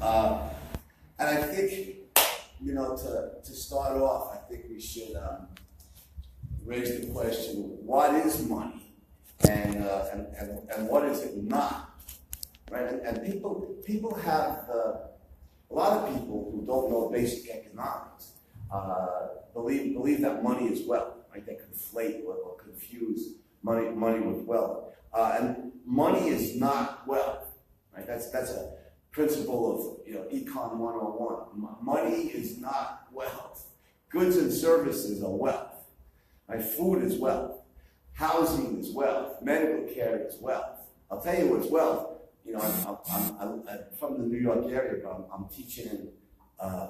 And I think, to start off, I think we should raise the question: what is money, and what is it not? Right? And people have a lot of people who don't know basic economics believe that money is wealth. Right? They conflate or confuse money with wealth. And money is not wealth. Right? That's a principle of Econ 101. Money is not wealth. Goods and services are wealth. Right? Food is wealth. Housing is wealth. Medical care is wealth. I'll tell you what's wealth. I'm from the New York area, but I'm teaching in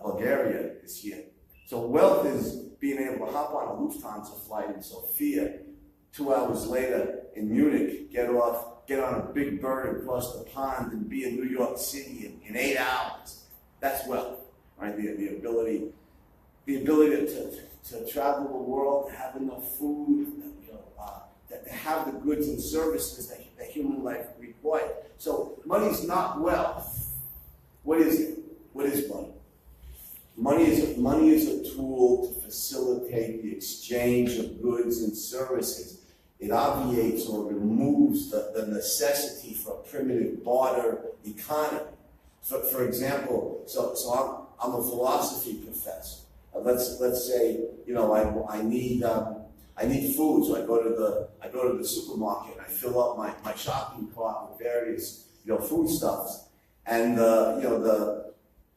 Bulgaria this year. So wealth is being able to hop on a Lufthansa flight in Sofia, 2 hours later in Munich, get on a big bird across the pond and be in New York City in 8 hours. That's wealth, right? The ability to travel the world, to have enough food, to have the goods and services that human life requires. So money is not wealth. What is it? What is money? Money is a tool to facilitate the exchange of goods and services. It obviates or removes the necessity for a primitive barter economy. For example, so I'm a philosophy professor. Let's say I need food, so I go to the supermarket and I fill up my shopping cart with various foodstuffs, and the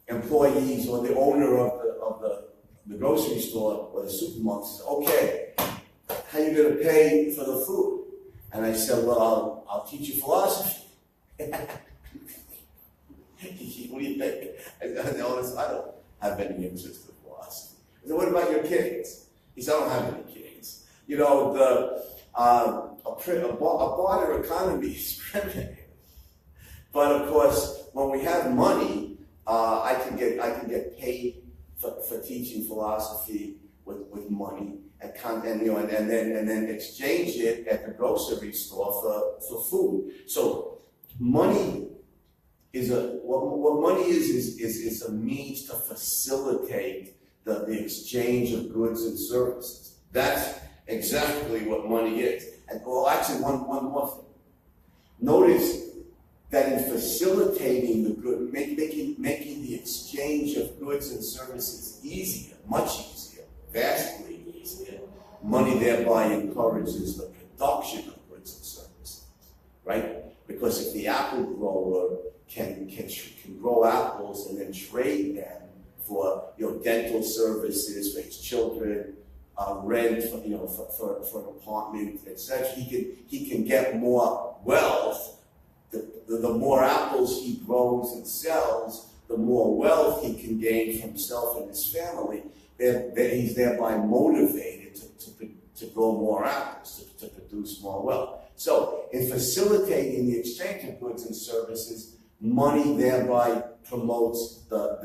employees or the owner of the grocery store or the supermarket says, "Okay, how are you going to pay for the food?" And I said, "Well, I'll teach you philosophy." What do you think? I don't have any interest in philosophy. I said, "What about your kids?" He said, "I don't have any kids." A barter economy is primitive. But of course, when we have money, I can get paid for teaching philosophy with money, and then exchange it at the grocery store for food. So money is what money is a means to facilitate the exchange of goods and services. That's exactly what money is. And actually, one more thing. Notice that in facilitating the good, making the exchange of goods and services easier, much easier, vastly easier, money thereby encourages the production of goods and services, right? Because if the apple grower can grow apples and then trade them for dental services for his children, rent for an apartment, etc., he can get more wealth. The more apples he grows and sells, the more wealth he can gain for himself and his family. He's thereby motivated to grow more apples, to produce more wealth. So, in facilitating the exchange of goods and services, money thereby promotes the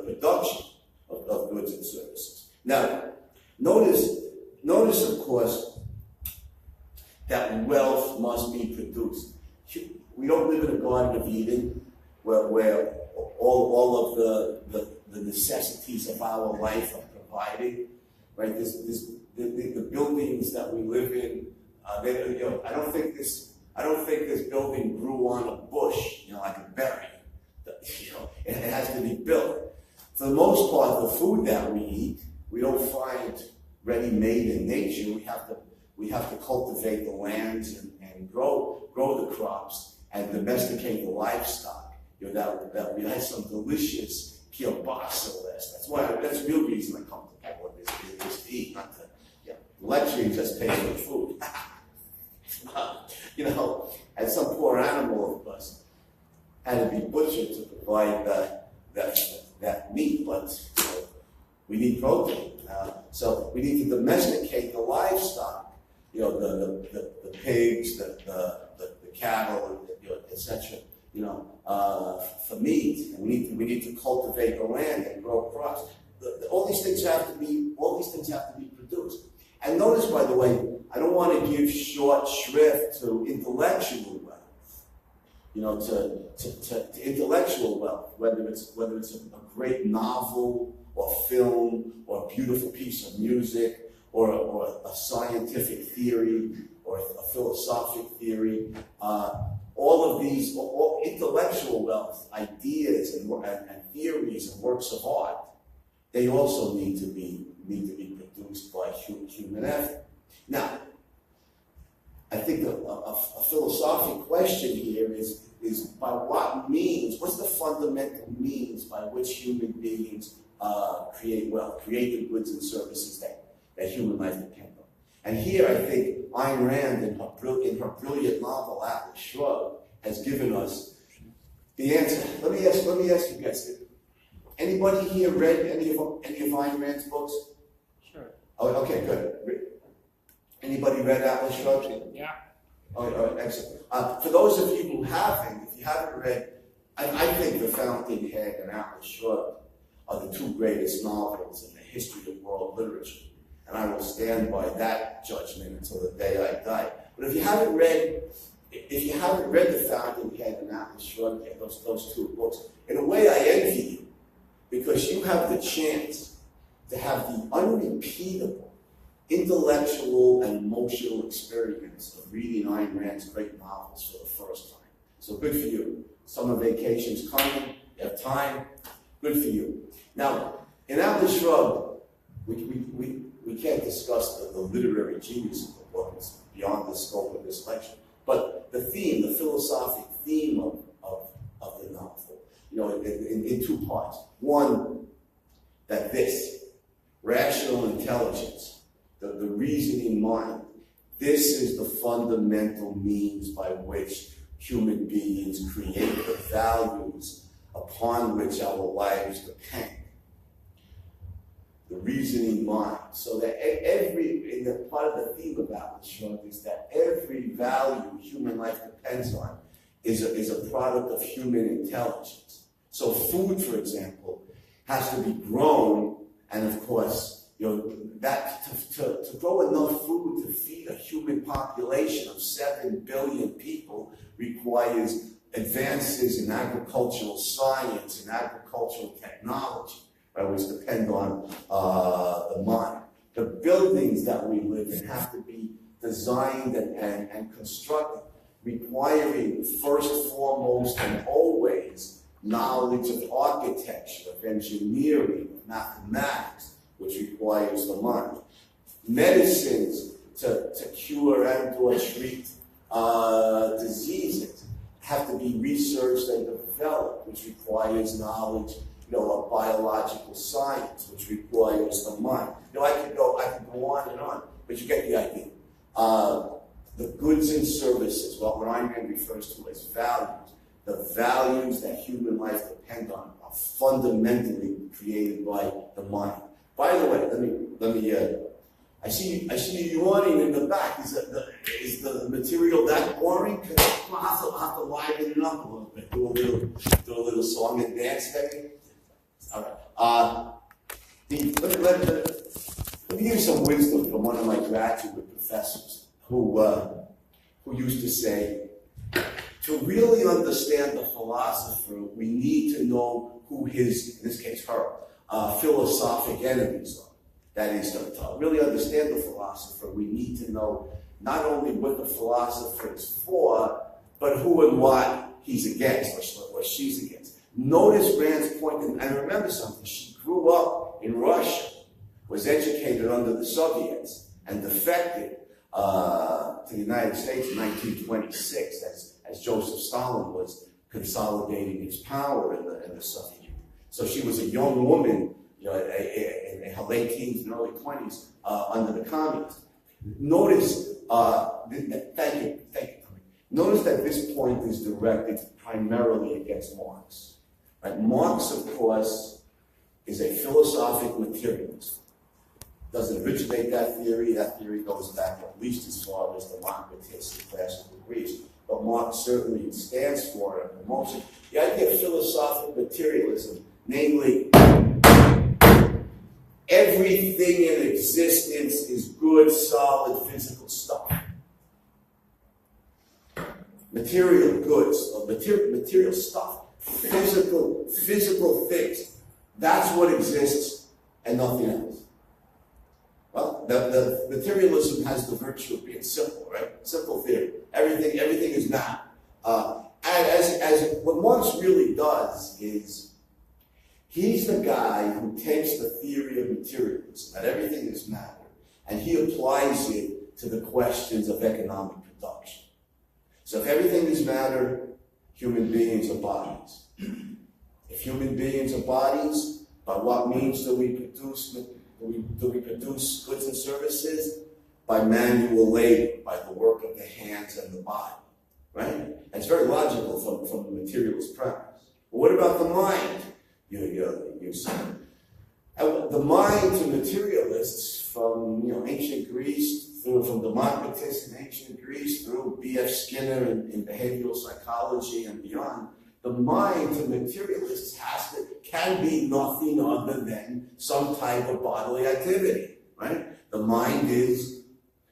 production of goods and services. Now, notice of course, that wealth must be produced. We don't live in a Garden of Eden where all of the necessities of our life are provided, right? The buildings that we live in, I don't think this building grew on a bush, like a berry. It has to be built. For the most part, the food that we eat, we don't find ready-made in nature. We have to cultivate the lands and grow the crops and domesticate the livestock. That we had some delicious kielbasa last. That's the real reason I come to Poland is to eat, not to lecture, just pay for the food. And some poor animal, of course, had to be butchered to provide that meat, but we need protein. So we need to domesticate the livestock, the pigs, the cattle, etc. For meat, and we need to cultivate the land and grow crops. All these things have to be produced. And notice, by the way, I don't want to give short shrift to intellectual wealth. to intellectual wealth, whether it's a great novel or film or a beautiful piece of music or a scientific theory or a philosophic theory. All of these, all intellectual wealth, ideas and theories and works of art, they also need to be produced by human effort. Now, I think a philosophic question here is by what means, what's the fundamental means by which human beings create wealth, create the goods and services that human life depends on. And here I think Ayn Rand, in her brilliant novel Atlas Shrugged, has given us the answer. Let me ask you guys, anybody here read any of Ayn Rand's books? Sure. Oh, okay, good. Anybody read Atlas Shrugged? Yeah. Oh, excellent. For those of you who haven't, if you haven't read, I think The Fountainhead and Atlas Shrugged are the two greatest novels in the history of world literature. And I will stand by that judgment until the day I die. But if you haven't read The Fountainhead and Atlas Shrugged yet, those two books, in a way I envy you, because you have the chance to have the unrepeatable intellectual and emotional experience of reading Ayn Rand's great novels for the first time. So good for you. Summer vacation's coming, you have time, good for you. Now, in Atlas Shrugged, we can't discuss the literary genius of the book, it's beyond the scope of this lecture. But the theme, the philosophic theme of the novel, in two parts. One, that this rational intelligence, the reasoning mind, this is the fundamental means by which human beings create the values upon which our lives depend. The reasoning mind. So that part of the theme of Atlas Shrugged is that every value human life depends on is a product of human intelligence. So food, for example, has to be grown, and of course, that to grow enough food to feed a human population of 7 billion people requires advances in agricultural science and agricultural technology, right, which depend on the mind. The buildings that we live in have to be designed and constructed, requiring first, foremost, and always knowledge of architecture, of engineering, of mathematics, which requires the mind. Medicines to cure and or treat diseases have to be researched and developed, which requires knowledge, of biological science, which requires the mind. I could go on and on, but you get the idea. The goods and services, what Ayn Rand refers to as values, the values that human life depend on are fundamentally created by the mind. By the way, let me. I see you yawning in the back. Is the material that boring? I'll have to liven it up a little bit. Do a little song and dance, maybe. All right. Let me give you some wisdom from one of my graduate professors who used to say, to really understand the philosopher, we need to know who his, in this case her, philosophic enemies are. That is, to really understand the philosopher, we need to know not only what the philosopher is for, but who and what he's against or she's against. Notice Rand's point, and remember something, she grew up in Russia, was educated under the Soviets, and defected to the United States in 1926 as Joseph Stalin was consolidating his power in the Soviet Union. So she was a young woman, in her late teens and early 20s, under the communists. Notice, thank you, Tony. Notice that this point is directed primarily against Marx. Right? Marx, of course, is a philosophic materialist. Doesn't originate that theory. That theory goes back at least as far as the Democritus, the classical Greece. But Marx certainly stands for it and promotes it. The idea of philosophic materialism, namely, everything in existence is good, solid, physical stuff. material goods, or material stuff, physical things. That's what exists and nothing else. Well, the materialism has the virtue of being simple, right? Simple theory. Everything is now. And what Marx really does is, he's the guy who takes the theory of materialism, that everything is matter, and he applies it to the questions of economic production. So if everything is matter, human beings are bodies. If human beings are bodies, by what means do we produce goods and services? By manual labor, by the work of the hands and the body, right? And it's very logical from the materialist premise. But what about the mind? You said. The mind to materialists from ancient Greece, from Democritus in ancient Greece, through B.F. Skinner in behavioral psychology and beyond, the mind to materialists can be nothing other than some type of bodily activity, right? The mind is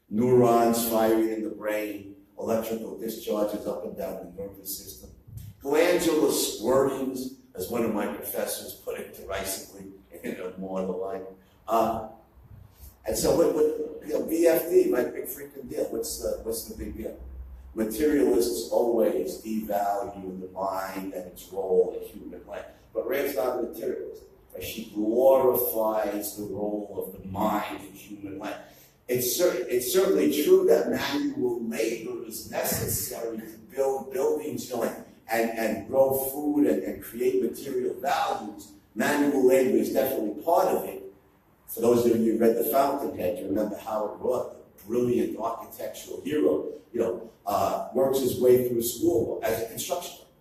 neurons firing in the brain, electrical discharges up and down the nervous system, glandular squirtings, as one of my professors put it derisively in a mortal line. And so BFD, right, big freaking deal. What's the big deal? Materialists always devalue the mind and its role in human life. But Rand's not a materialist. Right? She glorifies the role of the mind in human life. It's certainly true that manual labor is necessary to build buildings, and grow food and create material values. Manual labor is definitely part of it. For those of you who read The Fountainhead, you remember Howard Roth, the brilliant architectural hero, works his way through school as a construction worker.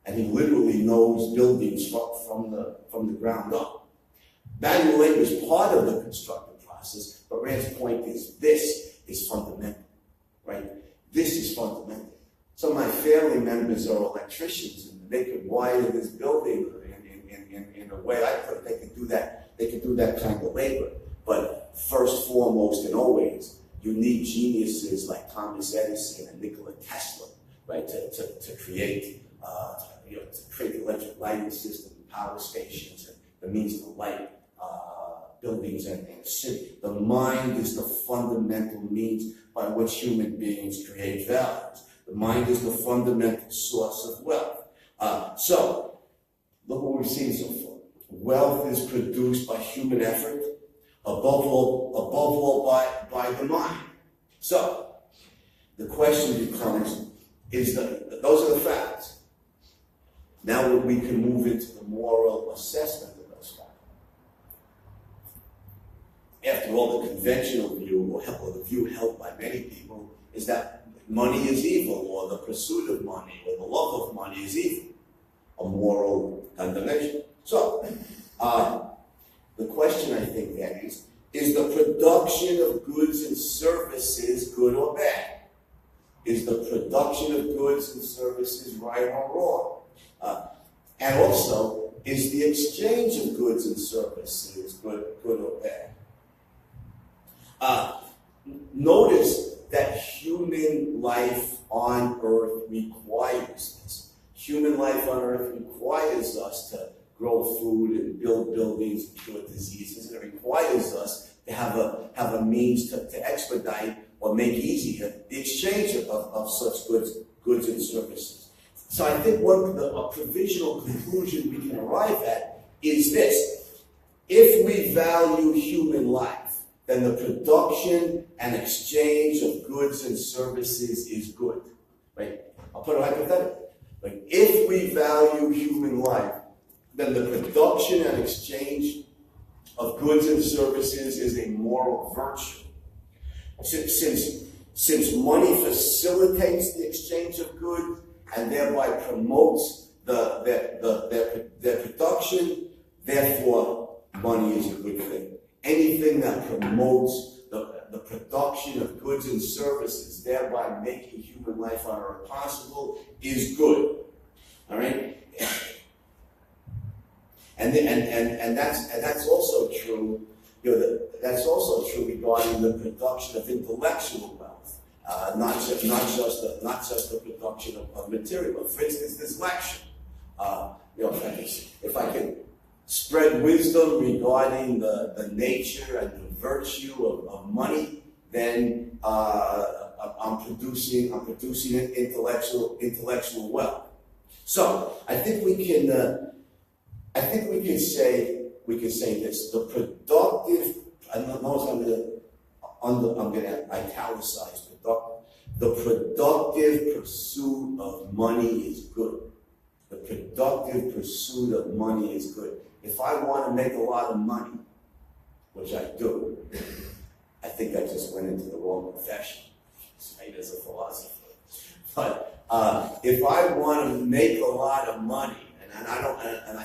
And he literally knows buildings from the ground up. Manual labor is part of the constructive process, but Rand's point is this is fundamental, right? This is fundamental. Some of my family members are electricians, and they could wire this building in a way I could. They could do that. They could do that kind of labor. But first, foremost, and always, you need geniuses like Thomas Edison and Nikola Tesla, right, to create the electric lighting system, power stations, and the means to light buildings and city. The mind is the fundamental means by which human beings create values. The mind is the fundamental source of wealth. So, look what we've seen so far. Wealth is produced by human effort, above all by the mind. So, the question becomes, those are the facts. Now we can move into the moral assessment of those facts. After all, the conventional view, or the view held by many people, is that money is evil, or the pursuit of money, or the love of money is evil. A moral condemnation. So, the question I think then is the production of goods and services good or bad? Is the production of goods and services right or wrong? And also, is the exchange of goods and services good or bad? Notice that human life on earth requires this. Human life on earth requires us to grow food and build buildings and cure diseases. And it requires us to have a means to expedite or make easier the exchange of such goods and services. So I think a provisional conclusion we can arrive at is this. If we value human life, then the production and exchange of goods and services is good. Right? I'll put it hypothetically. Like, if we value human life, then the production and exchange of goods and services is a moral virtue. Since money facilitates the exchange of goods and thereby promotes their production, therefore money is a good thing. Anything that promotes the production of goods and services, thereby making human life on earth possible, is good. All right? And that's also true. That's also true regarding the production of intellectual wealth not just the production of material. For instance, this lecture. If I can spread wisdom regarding the nature and the virtue of money, then I'm producing intellectual wealth. So I think we can say this: the productive. I notice I'm going to italicize productive. The productive pursuit of money is good. The productive pursuit of money is good. If I want to make a lot of money, which I do, I think I just went into the wrong profession, right, as a philosopher. But if I want to make a lot of money, I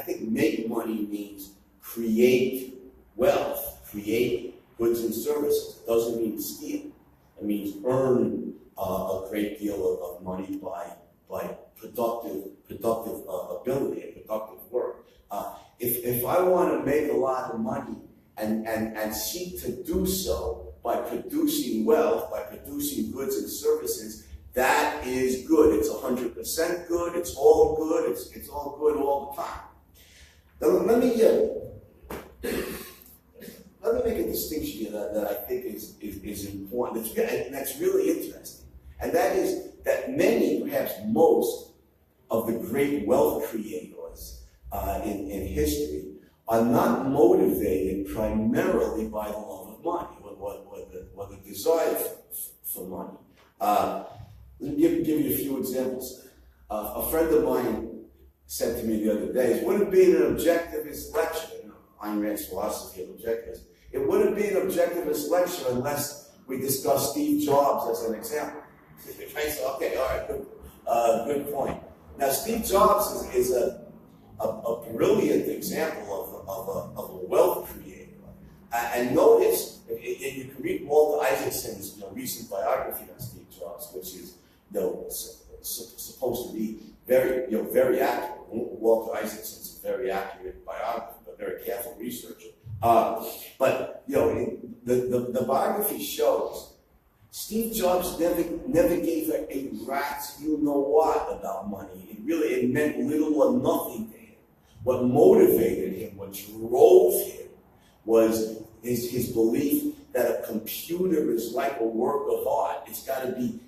think make money means create wealth, create goods and services. It doesn't mean steal. It means earn a great deal of money by productive ability and productive work. If I want to make a lot of money and seek to do so by producing wealth, by producing goods and services, that is good. It's 100% good. It's all good. It's all good all the time. Now, let me make a distinction here that I think is important. That's really interesting. And that is that many, perhaps most, of the great wealth creators in history are not motivated primarily by the love of money or the desire for money. Let me give you a few examples. A friend of mine said to me the other day, it wouldn't be an objectivist lecture, Ayn Rand's philosophy of objectivism. It wouldn't be an objectivist lecture unless we discuss Steve Jobs as an example. So, okay, all right, good point. Now, Steve Jobs is a brilliant example of a wealth creator. And notice, and you can read Walter Isaacson's recent biography on Steve Jobs, which is supposed to be very accurate. Walter Isaacson's a very accurate biographer, a very careful researcher. But the biography shows Steve Jobs never gave a rat's you-know-what about money. It meant little or nothing to him. What motivated him, what drove him, was his belief that a computer is like a work of art. It's got to be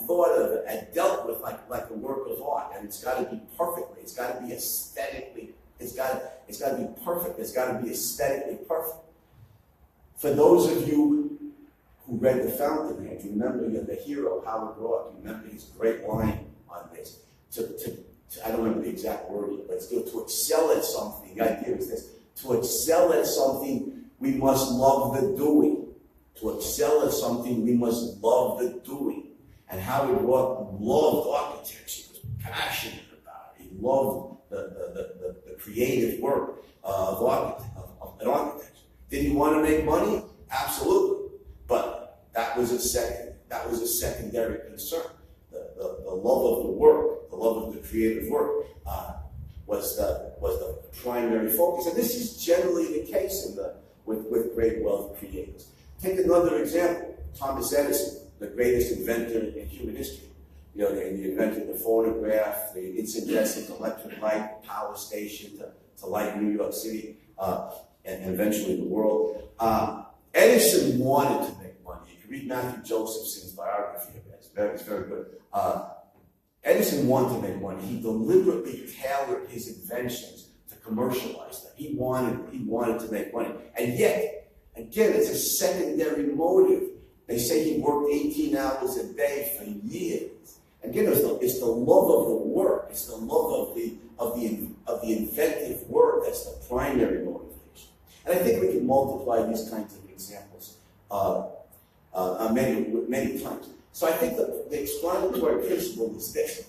thought of and dealt with like a work of art, and it's got to be perfectly. It's got to be aesthetically. It's got to be perfect. It's got to be aesthetically perfect. For those of you who read The Fountainhead, you remember the hero, Howard Roark, you remember his great line on this. I don't remember the exact wording, but still, to excel at something, the idea is this: to excel at something, we must love the doing. To excel at something, we must love the doing. And Howard Roark loved architecture. He was passionate about it. He loved the creative work of architecture. Did he want to make money? Absolutely. But that was a secondary concern. The love of the work, the love of the creative work, was the primary focus. And this is generally the case with great wealth creators. Take another example: Thomas Edison, the greatest inventor in human history. He invented the phonograph, the incandescent electric light, power station to light New York City, and eventually the world. Edison wanted to make money. You can read Matthew Josephson's biography of that. It's very good. Edison wanted to make money. He deliberately tailored his inventions to commercialize them. He wanted to make money. And yet, again, it's a secondary motive. They say he worked 18 hours a day for years. Again, it's the love of the work. It's the love of the inventive work that's the primary motivation. And I think we can multiply these kinds of examples many times. So I think the explanatory principle is this.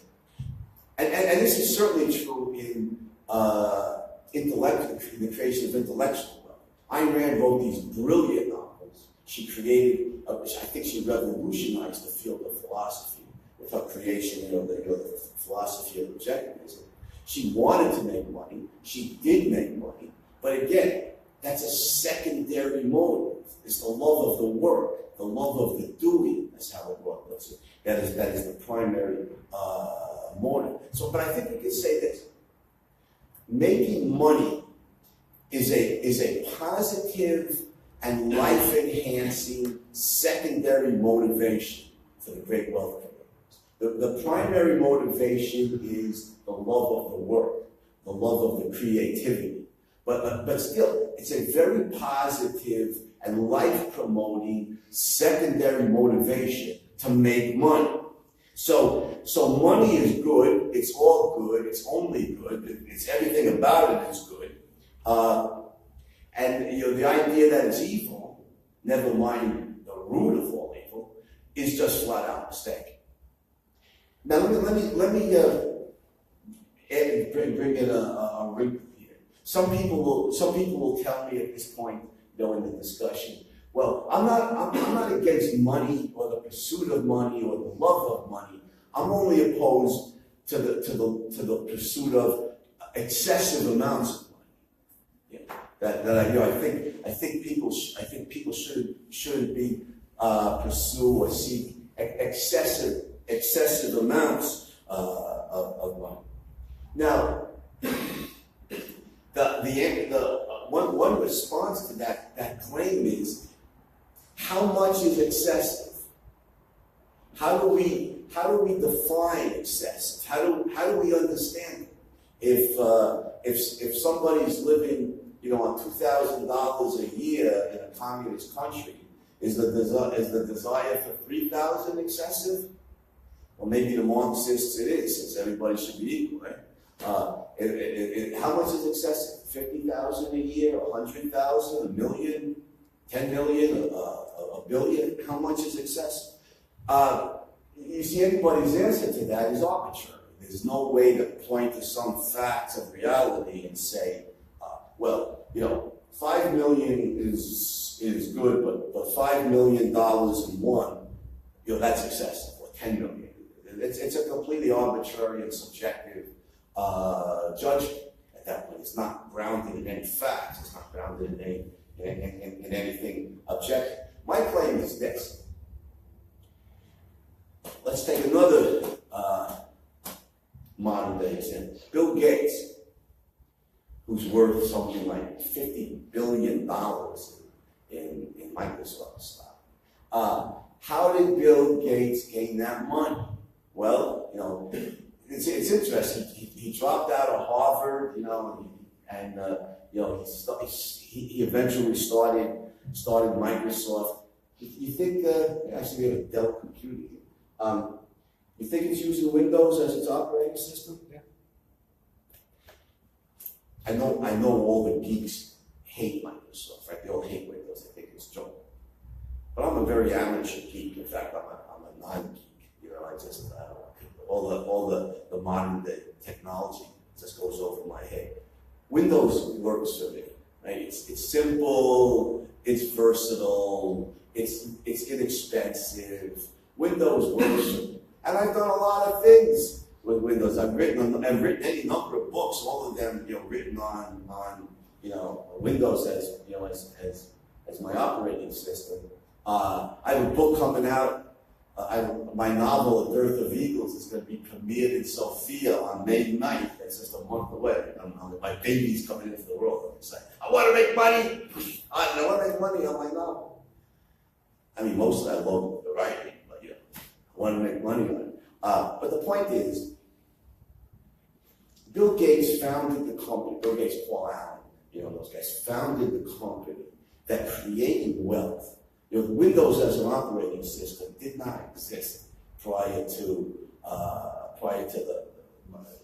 And this is certainly true in the creation of intellectual wealth. Ayn Rand wrote these brilliant novels. She created, I think she revolutionized the field of philosophy with her creation of the philosophy of objectivism. She wanted to make money. She did make money. But again, that's a secondary motive. It's the love of the work, the love of the doing. That's how it puts it. That is the primary motive. So, but I think we could say this: making money is a positive and life-enhancing secondary motivation for the great wealth creators. The primary motivation is the love of the work, the love of the creativity. But still, it's a very positive and life-promoting secondary motivation to make money. So money is good. It's all good. It's only good. It's everything about it is good. And the idea that it's evil, never mind the root of all evil, is just flat out mistake. Now let me bring in a wrinkle here. Some people will tell me at this point, in the discussion, well, I'm not against money or the pursuit of money or the love of money. I'm only opposed to the pursuit of excessive amounts of money. I think people shouldn't be pursue or seek excessive amounts of money. Now, one response to that claim is, how much is excessive? How do we define excessive? How do we understand it? If somebody's living on $2,000 a year in a communist country, is the desire for $3,000 excessive? Well, maybe the Marxists it is, since everybody should be equal, right? How much is excessive? $50,000 a year, $100,000, $1 million, $10 million, a billion? How much is excessive? You see, anybody's answer to that is arbitrary. There's no way to point to some facts of reality and say, well, $5 million is good, but $5 million in one, that's excessive, or $10 million. It's a completely arbitrary and subjective judgment at that point. It's not grounded in any facts. It's not grounded in anything objective. My claim is this. Let's take another modern day example. Bill Gates, who's worth something like $50 billion in Microsoft stock. How did Bill Gates gain that money? Well, it's interesting. He dropped out of Harvard, he eventually started Microsoft. You think actually we have a Dell computer here. You think it's using Windows as its operating system? Yeah. I know all the geeks hate Microsoft, right? They all hate Windows. They think it's junk. But I'm a very amateur geek. In fact, I'm a non-geek. I just all the modern day technology just goes over my head. Windows works for me, right? It's simple. It's versatile. It's inexpensive. Windows works for me, and I've done a lot of things with Windows. I've written any number of books, all of them, written on Windows as my operating system. I have a book coming out. My novel, A Dearth of Eagles, is going to be premiered in Sofia on May 9th. It's just a month away. My baby's coming into the world. It's like, I want to make money. I want to make money on my novel. I mean, mostly I love the writing, but I want to make money on it. But the point is, Bill Gates founded the company. Bill Gates, Paul Allen, those guys founded the company that created wealth. Windows as an operating system did not exist prior to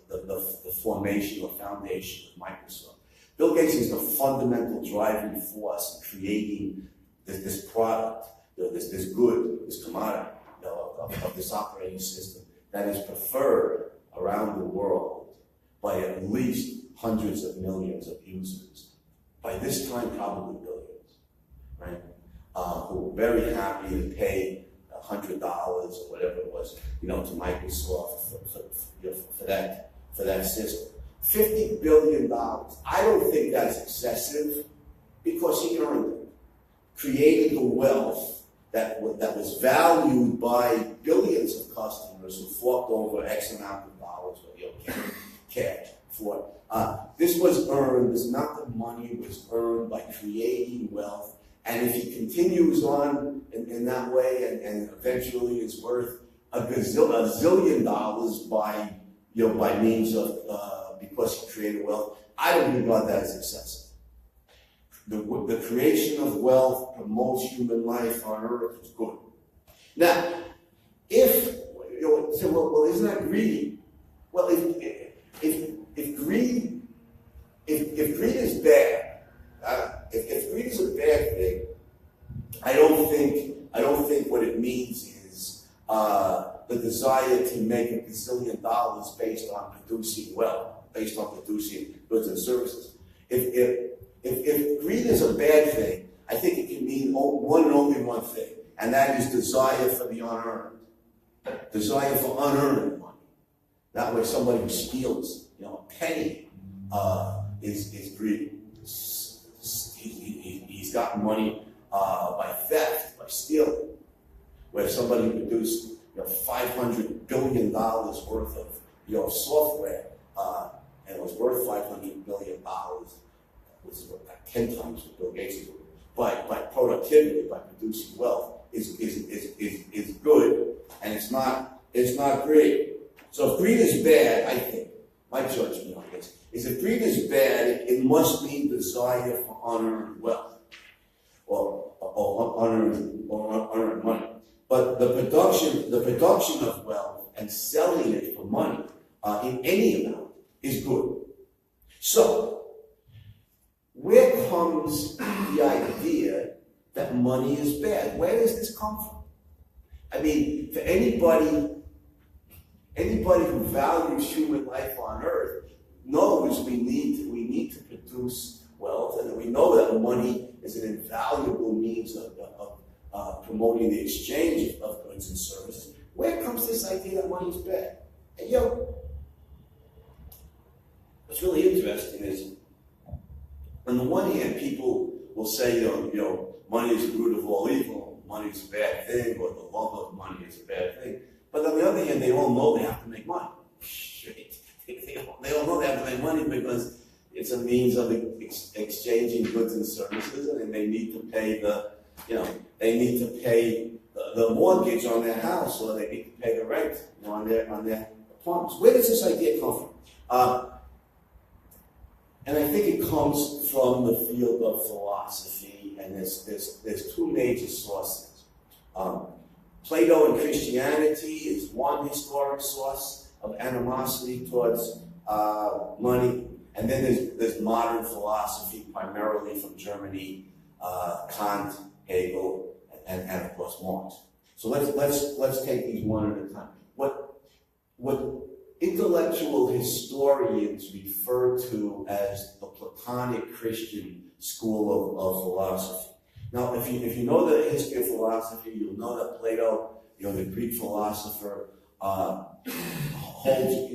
the formation or foundation of Microsoft. Bill Gates is the fundamental driving force in creating this product, this good, this commodity of this operating system that is preferred around the world by at least hundreds of millions of users. By this time, probably billions, right? Who were very happy to pay $100 or whatever it was, to Microsoft for that system. $50 billion. I don't think that's excessive. because he earned it, created the wealth that was valued by billions of customers who forked over X amount of dollars or cash for it. This was earned, this not the money, was earned by creating wealth. And if he continues on in that way and eventually is worth a zillion dollars by means of, because he created wealth, I don't regard that as excessive. The creation of wealth promotes human life on earth is good. Now, if you say, well, isn't that greedy? Well, if greed is bad, if greed is a bad thing, I don't think what it means is the desire to make a gazillion dollars based on producing wealth, based on producing goods and services. If greed is a bad thing, I think it can mean one and only one thing, and that is desire for the unearned, desire for unearned money. That way, somebody who steals, a penny, is greedy. He's gotten money by theft, by stealing. Where somebody who produced, $500 billion worth of software, and it was worth $500 billion, which is about 10 times what Bill Gates is doing, by productivity, by producing wealth, is good, and it's not greed. So if greed is bad, I think, my judgment on this, is if greed is bad, it must mean desire for unearned wealth, or unearned money. But the production of wealth and selling it for money in any amount is good. So, where comes the idea that money is bad? Where does this come from? I mean, for anybody who values human life on earth knows we need to produce wealth, and we know that money is an invaluable means of promoting the exchange of goods and services. Where comes this idea that money is bad? And what's really interesting is, on the one hand, people will say, money is the root of all evil, money is a bad thing, or the love of money is a bad thing. But on the other hand, they all know they have to make money. They all know they have to make money because it's a means of exchanging goods and services, and they need to pay the mortgage on their house, or they need to pay the rent on their apartments. Where does this idea come from? And I think it comes from the field of philosophy, and there's two major sources. Plato and Christianity is one historic source of animosity towards money, and then there's modern philosophy, primarily from Germany, Kant, Hegel, and of course Marx. So let's take these one at a time. What intellectual historians refer to as the Platonic Christian school of philosophy. Now, if you know the history of philosophy, you'll know that Plato, the Greek philosopher, holds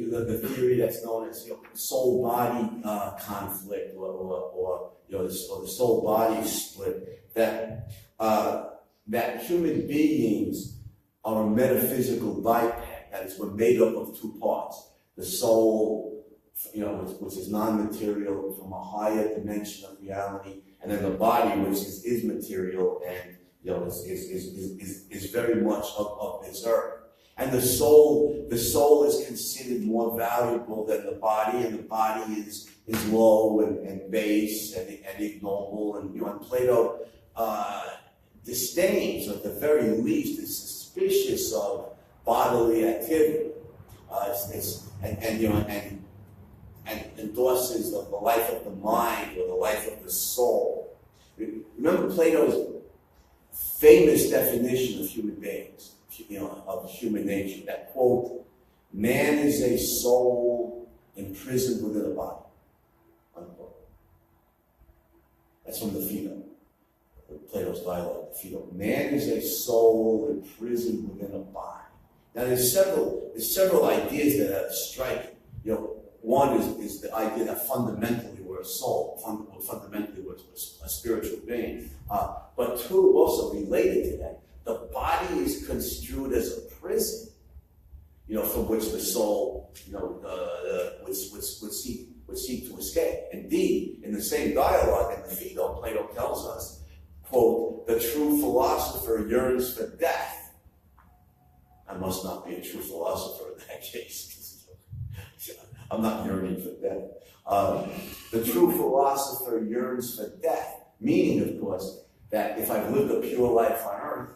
the theory that's known as soul-body conflict, or the soul-body split. That human beings are a metaphysical biped. That is, we're made up of two parts. The soul, which is non-material from a higher dimension of reality, and then the body, which is material and is very much of this earth. And the soul is considered more valuable than the body, and the body is low and base and ignoble. And Plato disdains, or at the very least, is suspicious of bodily activity, and endorses the life of the mind or the life of the soul. Remember Plato's famous definition of human beings, of human nature, that quote, "Man is a soul imprisoned within a body," unquote. That's from the Phaedo, Plato's dialogue, the Phaedo. Man is a soul imprisoned within a body. Now, there's several ideas that are striking. One is the idea that fundamentally we're a soul, fundamentally we're a spiritual But two, also related to that, the body is construed as a prison, from which the soul, would seek to escape. Indeed, in the same dialogue in the Phaedo, Plato tells us, quote, the true philosopher yearns for death. I must not be a true philosopher in that case. I'm not yearning for death. The true philosopher yearns for death, meaning, of course, that if I've lived a pure life on earth,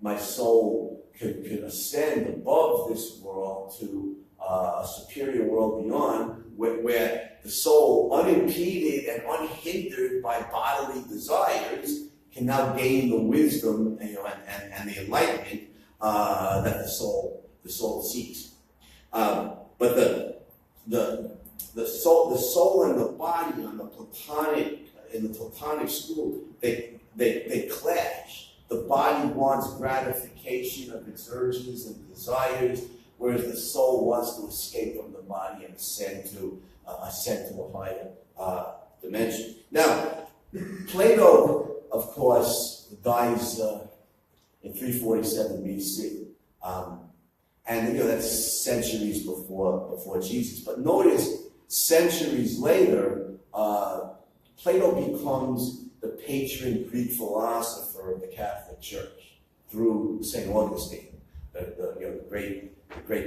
my soul could ascend above this world to a superior world beyond, where the soul, unimpeded and unhindered by bodily desires, can now gain the wisdom and the enlightenment that the soul seeks. But the soul and the body in the Platonic school, they clash. The body wants gratification of its urges and desires, whereas the soul wants to escape from the body and ascend to a higher dimension. Now, Plato, of course, dies in 347 BC, and that's centuries before Jesus. But notice, centuries later, Plato becomes the patron Greek philosopher of the Catholic Church through St. Augustine, the great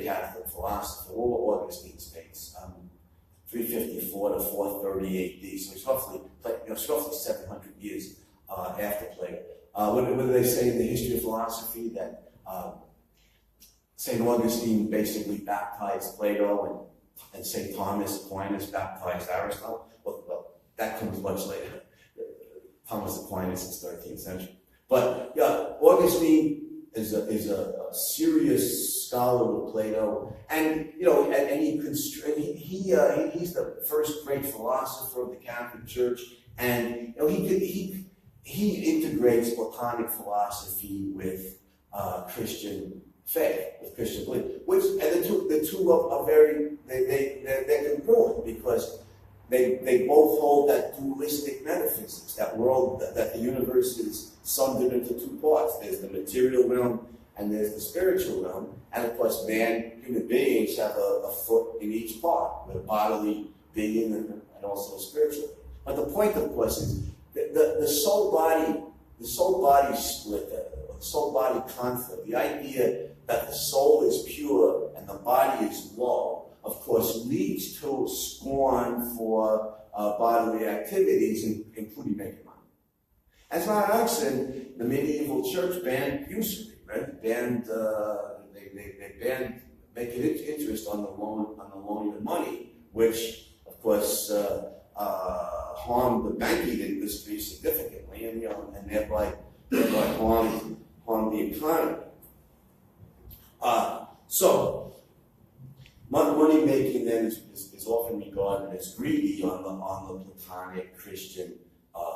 Catholic philosopher. What were Augustine's dates? 354 to 430 AD. So it's roughly 700 years after Plato. What do they say in the history of philosophy? That St. Augustine basically baptized Plato, and St. Thomas Aquinas baptized Aristotle. Well, that comes much later. Thomas Aquinas is 13th century. But yeah, Augustine is a serious scholar of Plato, and he's the first great philosopher of the Catholic Church, and he integrates Platonic philosophy with Christian faith, with Christian belief, and the two are very they're congruent, because they both hold that dualistic metaphysics, that world, that the universe is sundered into two parts. There's the material realm and there's the spiritual realm. And of course, human beings have a foot in each part, with a bodily being and also a spiritual being. But the point, of course, is the soul body split, the soul body conflict, the idea that the soul is pure and the body is low, of course, leads to scorn for bodily activities, including making money. As not an accident, the medieval church banned usury, right? They banned making interest on the loaning of money, which, of course, harmed the banking industry significantly, and thereby harmed the economy. So money making then is often regarded as greedy on the Platonic Christian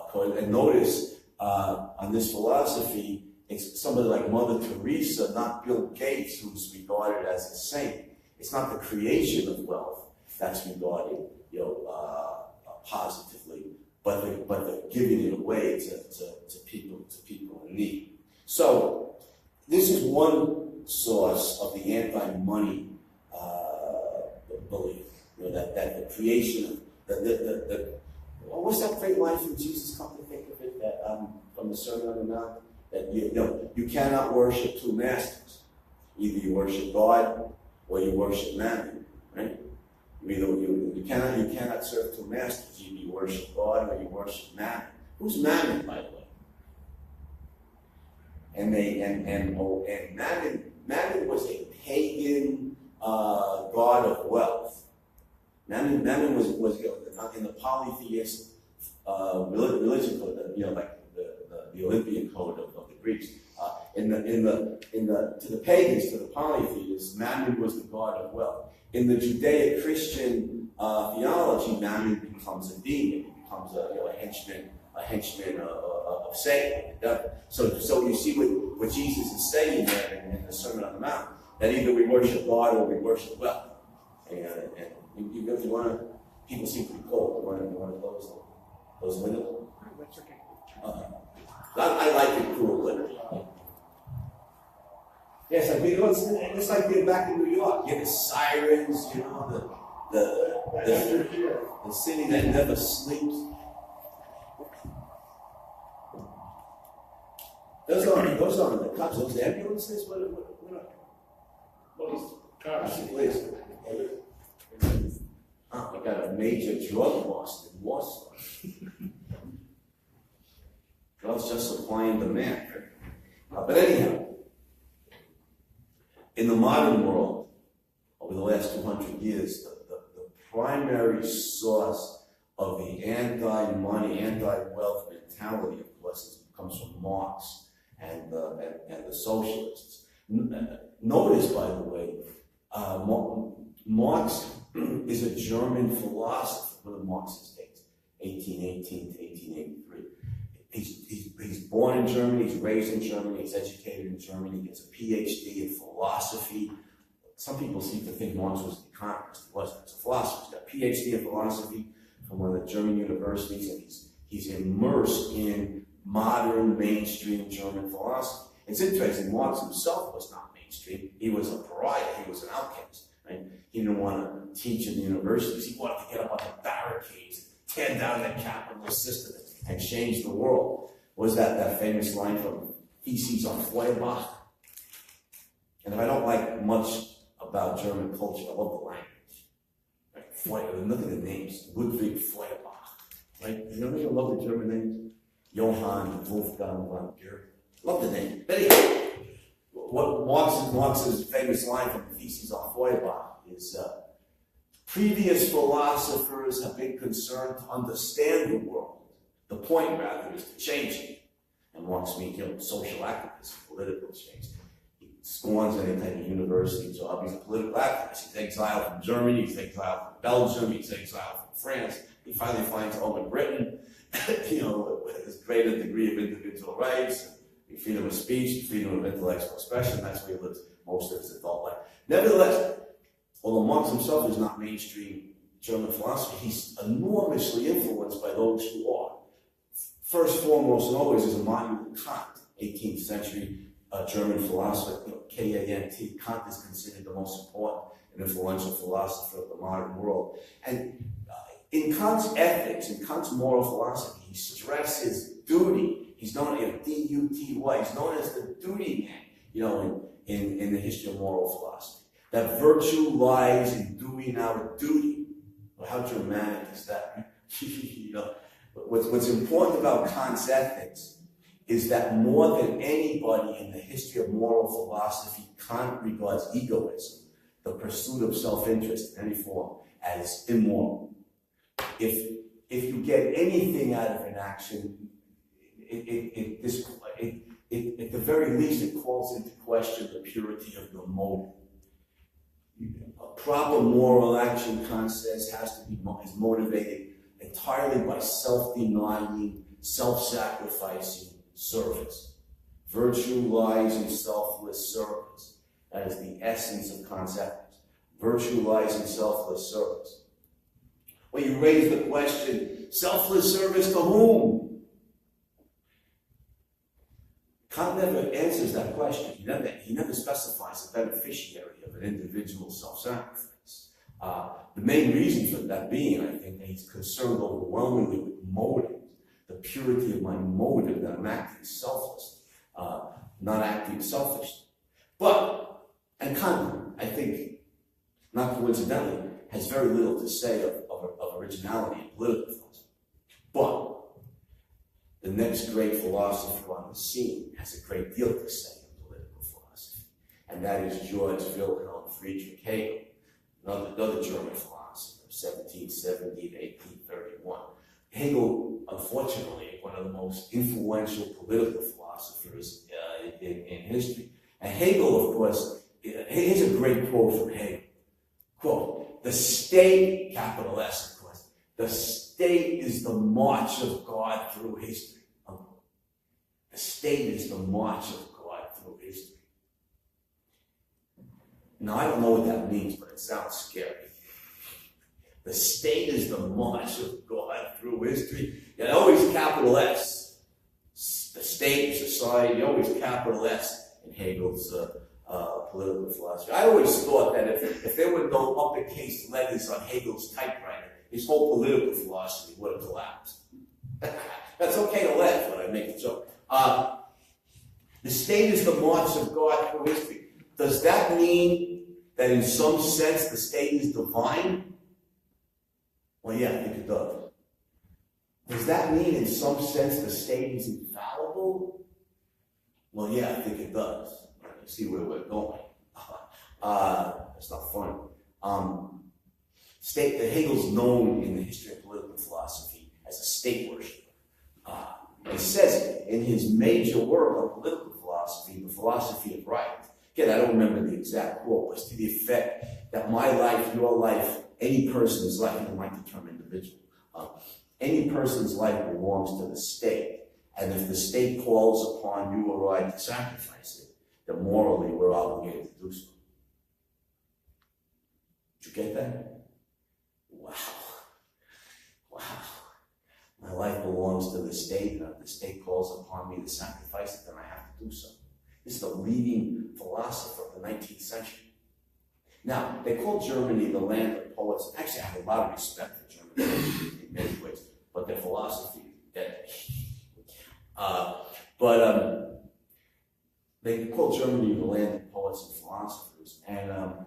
code. And notice on this philosophy, it's somebody like Mother Teresa, not Bill Gates, who's regarded as a saint. It's not the creation of wealth that's regarded, positively, but the giving it away to people in need. So this is one source of the anti-money belief, that the creation of what's that great line from Jesus? Come to think of it, that from the Sermon on the Mount, that you cannot worship two masters. Either you worship God or you worship Mammon, right? You cannot serve two masters. Either you worship God or you worship Mammon. Who's Mammon, by the way? And Mammon was a pagan god of wealth. Mammon was in the polytheist religion code, like the Olympian code of the Greeks. To the pagans, to the polytheists, Mammon was the god of wealth. In the Judeo-Christian theology, Mammon becomes a demon. It becomes a henchman of Satan. So you see what Jesus is saying there in the Sermon on the Mount, that either we worship God or we worship wealth. And you want to, people seem pretty cold. You want to close the window? That's okay. I like it cruel. Yes, I mean, it's like being back in New York. You get the sirens, you know, the city that never sleeps. Those aren't the cops, those ambulances? What Those cars. Please. Oh, I got a major drug bust in Warsaw. Drugs just supply and demand. But anyhow, in the modern world, over the last 200 years, the primary source of the anti-money, anti-wealth mentality, of course, comes from Marx and the socialists. Notice, by the way, Marx is a German philosopher. What are Marx's dates? 1818 to 1883. He's born in Germany, he's raised in Germany, he's educated in Germany, he gets a PhD in philosophy. Some people seem to think Marx was an economist. He wasn't. He's a philosopher. He's got a PhD in philosophy from one of the German universities, and he's immersed in modern mainstream German philosophy. It's interesting, Marx himself was not mainstream. He was a pariah, he was an outcast. Right? He didn't want to teach in the universities. He wanted to get up on the barricades, tear down the capitalist system, and change the world. Was that famous line from Theses on Feuerbach? And if I don't like much about German culture, I love the language. Right? Look at the names. Ludwig Feuerbach. Right? You know, you love the German names? Johann Wolfgang von Goethe. Love the name. But anyway, what Marx's famous line from Theses on Feuerbach is, previous philosophers have been concerned to understand the world. The point, rather, is to change it. And Marx means, social activism, political change. He scorns any type of university job. He's a political activist. He's exiled from Germany, he's exiled from Belgium, he's exiled from France. He finally finds home in Britain, with his greater degree of individual rights, freedom of speech, freedom of intellectual expression. That's where he lives most of his adult life. Nevertheless, although Marx himself is not mainstream German philosophy, he's enormously influenced by those who are. First, foremost, and always is Immanuel Kant, 18th century German philosopher, K-A-N-T. Kant is considered the most important and influential philosopher of the modern world. And in Kant's ethics, in Kant's moral philosophy, he stresses duty. He's known as D-U-T-Y. He's known as the duty man, in the history of moral philosophy. That virtue lies in doing our duty. Well, how Germanic is that? What's important about Kant's ethics is that more than anybody in the history of moral philosophy, Kant regards egoism, the pursuit of self-interest in any form, as immoral. If you get anything out of an action, at the very least, it calls into question the purity of the motive. A proper moral action, Kant says, is motivated entirely by self-denying, self-sacrificing service. Virtue lies in selfless service. That is the essence of Kant's ethics. Virtue lies in selfless service. When you raise the question, selfless service to whom? Kant never answers that question. He never specifies the beneficiary of an individual self-sacrifice. The main reason for that being, I think, that he's concerned overwhelmingly with motive, the purity of my motive, that I'm acting selflessly, not acting selfishly. And Kant, I think, not coincidentally, has very little to say of originality in political philosophy. But the next great philosopher on the scene has a great deal to say in political philosophy, and that is George Wilhelm Friedrich Hegel, another German philosopher, 1770 to 1831. Hegel, unfortunately, one of the most influential political philosophers in history. And Hegel, of course, here's a great quote from Hegel. Quote, "The state," capital S, of course, "the state is the march of God through history." The state is the march of God through history. Now, I don't know what that means, but it sounds scary. The state is the march of God through history. And always capital S. The state, society, always capital S in Hegel's political philosophy. I always thought that if there were no uppercase letters on Hegel's typewriter, his whole political philosophy would have collapsed. That's okay to laugh when I make a joke. The state is the march of God through history. Does that mean that in some sense the state is divine? Well, yeah, I think it does. Does that mean in some sense the state is infallible? Well, yeah, I think it does. You see where we're going. It's not funny. Hegel's known in the history of political philosophy as a state worshiper. He says in his major work on political philosophy, The Philosophy of Right, again, I don't remember the exact quote, but it's to the effect that my life, your life, any person's life, I don't like the term individual, any person's life belongs to the state. And if the state calls upon you or I to sacrifice it, then morally we're obligated to do so. Did you get that? Wow. Wow. My life belongs to the state, and if the state calls upon me to sacrifice it, then I have to do so. This is the leading philosopher of the 19th century. Now, they call Germany the land of poets. Actually, I have a lot of respect for Germany in many ways, but their philosophy is dead. They call Germany the land of poets and philosophers, and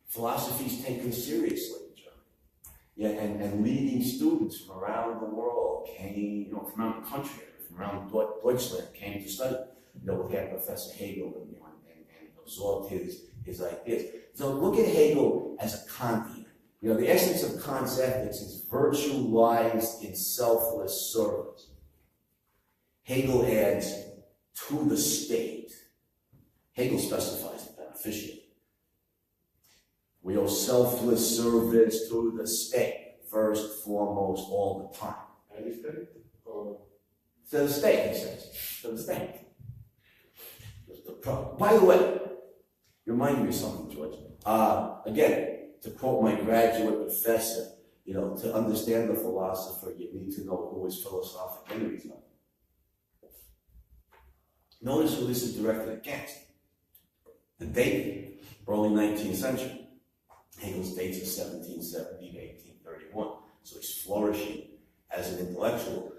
philosophy is taken seriously in Germany. Yeah, and leading students from around the world came, from around the country, from around Deutschland, came to study. We had Professor Hegel and absorbed his ideas. So look at Hegel as a Kantian. The essence of Kant's ethics is virtue lies in selfless service. Hegel adds to the state. Hegel specifies the beneficiary. We owe selfless service to the state, first, foremost, all the time. Any state? Or... To the state, he says. To the state. By the way, you remind me of something, George. Again, to quote my graduate professor, to understand the philosopher, you need to know who his philosophic enemies are. Notice who this is directed against. The date, early 19th century. Hegel's dates are 1770 to 1831. So he's flourishing as an intellectual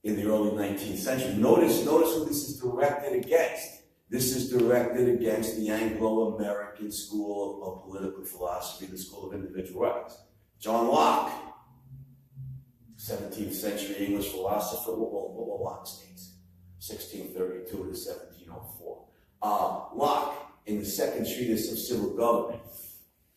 in the early 19th century. Notice who this is directed against. This is directed against the Anglo-American school of political philosophy, the school of individual rights. John Locke, 17th century English philosopher, what were Locke's dates? 1632 to 1704. Locke, in the second treatise of civil government,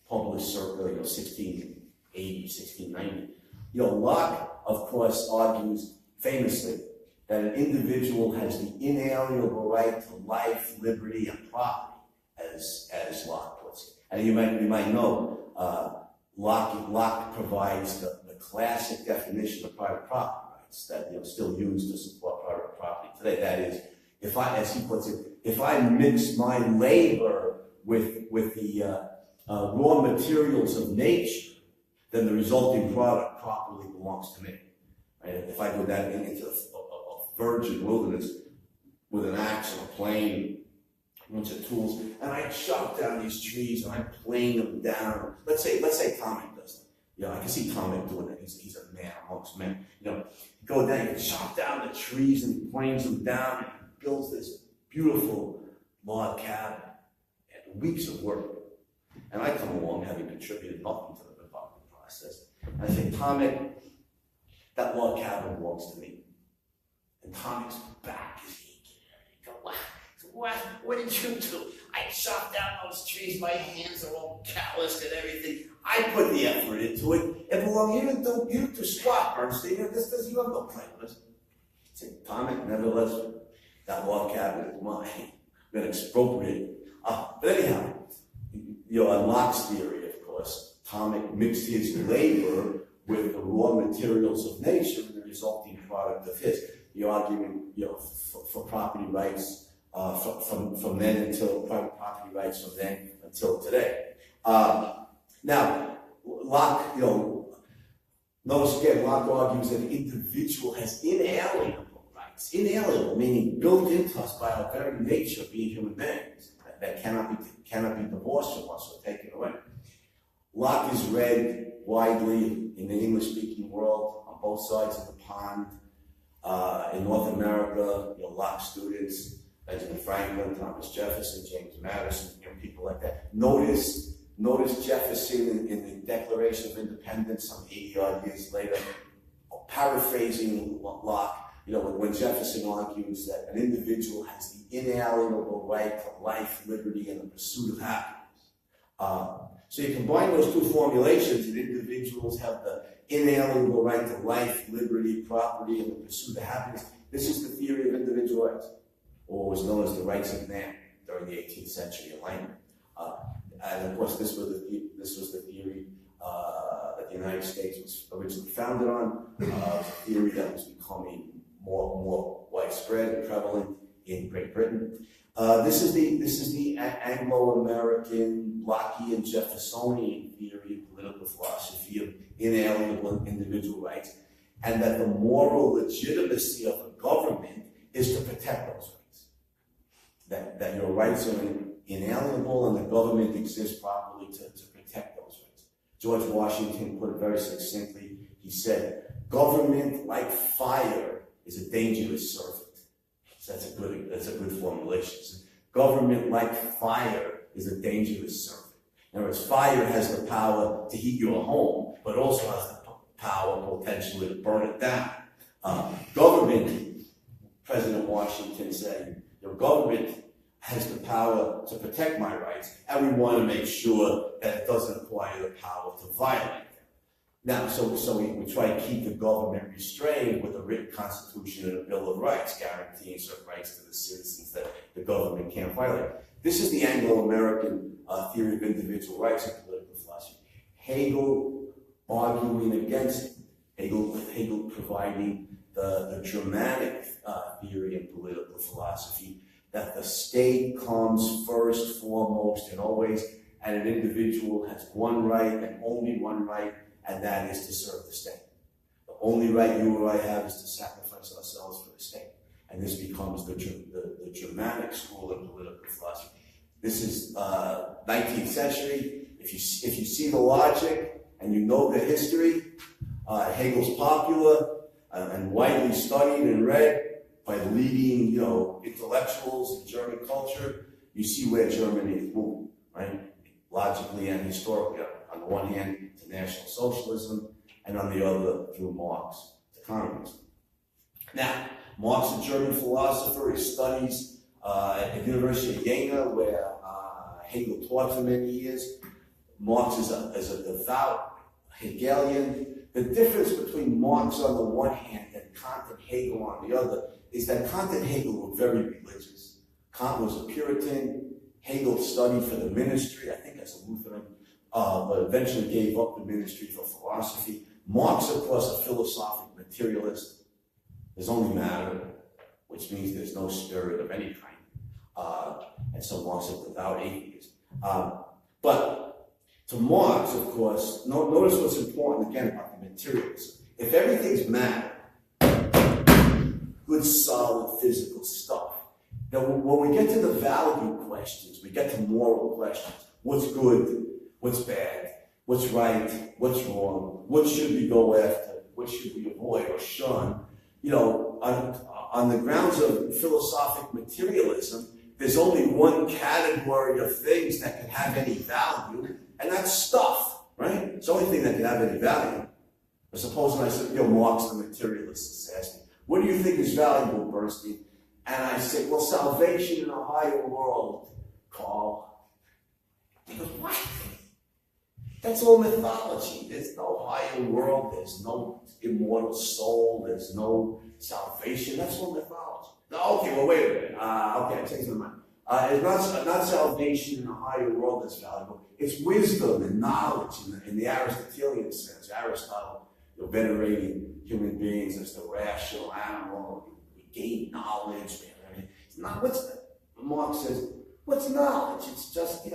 published circa 1680, 1690. Locke, of course, argues famously that an individual has the inalienable right to life, liberty, and property, as Locke puts it. And you might know, Locke provides the classic definition of private property rights that still used to support private property today. That is, as he puts it, if I mix my labor with the raw materials of nature, then the resulting product properly belongs to me. Right? If I go that into a virgin wilderness with an axe and a plane, a bunch of tools, and I chop down these trees and I plane them down. Let's say Tomek does it. I can see Tomek doing that. He's a man amongst men. Go down and chop down the trees and he planes them down and he builds this beautiful log cabin. And weeks of work. And I come along having contributed nothing to the development process. And I say, Tomek, that log cabin belongs to me. And Tomek's back is aching. What did you do? I chopped down those trees. My hands are all calloused and everything. I put the effort into it. It belonged. You didn't do squat, Bernstein. You have no claim on this. I said, Tomek, nevertheless, that log cabin is mine. I'm going to expropriate it. But anyhow, on Locke's theory, of course, Tomek mixed his labor with the raw materials of nature and the resulting product of his. The argument, for property rights from then until private property rights from then until today. Now, Locke, notice again, Locke argues that the individual has inalienable rights. It's inalienable, meaning built into us by our very nature of being human beings, that cannot be divorced from us or taken away. Locke is read widely in the English-speaking world on both sides of the pond. In North America, Locke students, Benjamin Franklin, Thomas Jefferson, James Madison, people like that. Notice Jefferson in the Declaration of Independence some 80-odd years later, paraphrasing Locke, when Jefferson argues that an individual has the inalienable right to life, liberty, and the pursuit of happiness. So you combine those two formulations, and individuals have the inalienable right to life, liberty, property, and the pursuit of happiness. This is the theory of individual rights, or was known as the rights of man during the 18th century Enlightenment. And of course, this was the theory that the United States was originally founded on. A theory that was becoming more widespread and prevalent in Great Britain. This is the Anglo-American Lockean Jeffersonian theory of political philosophy of inalienable individual rights, and that the moral legitimacy of a government is to protect those rights. That your rights are inalienable and the government exists properly to protect those rights. George Washington put it very succinctly. He said, "Government, like fire, is a dangerous servant." So that's a good formulation. Government, like fire, is a dangerous servant. In other words, fire has the power to heat your home, but also has the power potentially to burn it down. Government, President Washington said, your government has the power to protect my rights, and we want to make sure that it doesn't acquire the power to violate them. Now, so we try to keep the government restrained with a written constitution and a Bill of Rights, guaranteeing certain rights to the citizens that the government can't violate. This is the Anglo-American theory of individual rights in political philosophy. Hegel arguing against it. Hegel providing the Germanic theory in political philosophy, that the state comes first, foremost, and always, and an individual has one right and only one right, and that is to serve the state. The only right you or I have is to sacrifice ourselves for the state. And this becomes the Germanic school of political philosophy. This is 19th century. If you see the logic and you know the history, Hegel's popular and widely studied and read by leading, intellectuals in German culture. You see where Germany is moving, right? Logically and historically. On the one hand, to National Socialism, and on the other, through Marx, to communism. Now, Marx, a German philosopher, he studies at the University of Jena, where Hegel taught for many years. Marx is a devout Hegelian. The difference between Marx on the one hand and Kant and Hegel on the other is that Kant and Hegel were very religious. Kant was a Puritan. Hegel studied for the ministry, I think as a Lutheran, but eventually gave up the ministry for philosophy. Marx, of course, a philosophic materialist. There's only matter, which means there's no spirit of any kind. And so Marx is a devout atheist. But to Marx, of course, notice what's important again about the materialism. If everything's matter, good, solid, physical stuff, then when we get to the value questions, we get to moral questions. What's good? What's bad? What's right? What's wrong? What should we go after? What should we avoid or shun? On the grounds of philosophic materialism, there's only one category of things that can have any value, and that's stuff, right? It's the only thing that can have any value. But supposing I said, Marx the materialist asked me, what do you think is valuable, Bernstein? And I said, well, salvation in a higher world, Carl. He goes, what? That's all mythology. There's no higher world. There's no immortal soul. There's no salvation. That's all mythology. No, okay, well, wait a minute. Okay, I changed my mind. It's not salvation in a higher world that's valuable. It's wisdom and knowledge in the Aristotelian sense. Aristotle, venerating human beings as the rational animal. We gain knowledge. It's not Marx says, what's knowledge? It's just,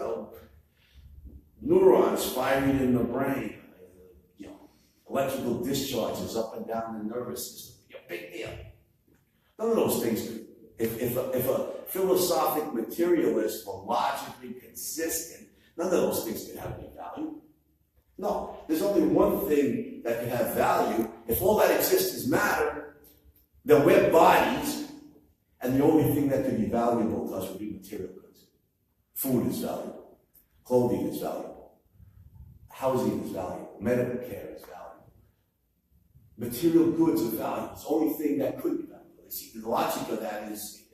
neurons firing in the brain, electrical discharges up and down the nervous system. Big deal. None of those things could. If a philosophic materialist were logically consistent, none of those things could have any value. No, there's only one thing that can have value. If all that exists is matter, then we're bodies, and the only thing that could be valuable to us would be material goods. Food is valuable. Clothing is valuable. Housing is valuable. Medical care is valuable. Material goods are valuable. It's the only thing that could be valuable. See, the logic of that is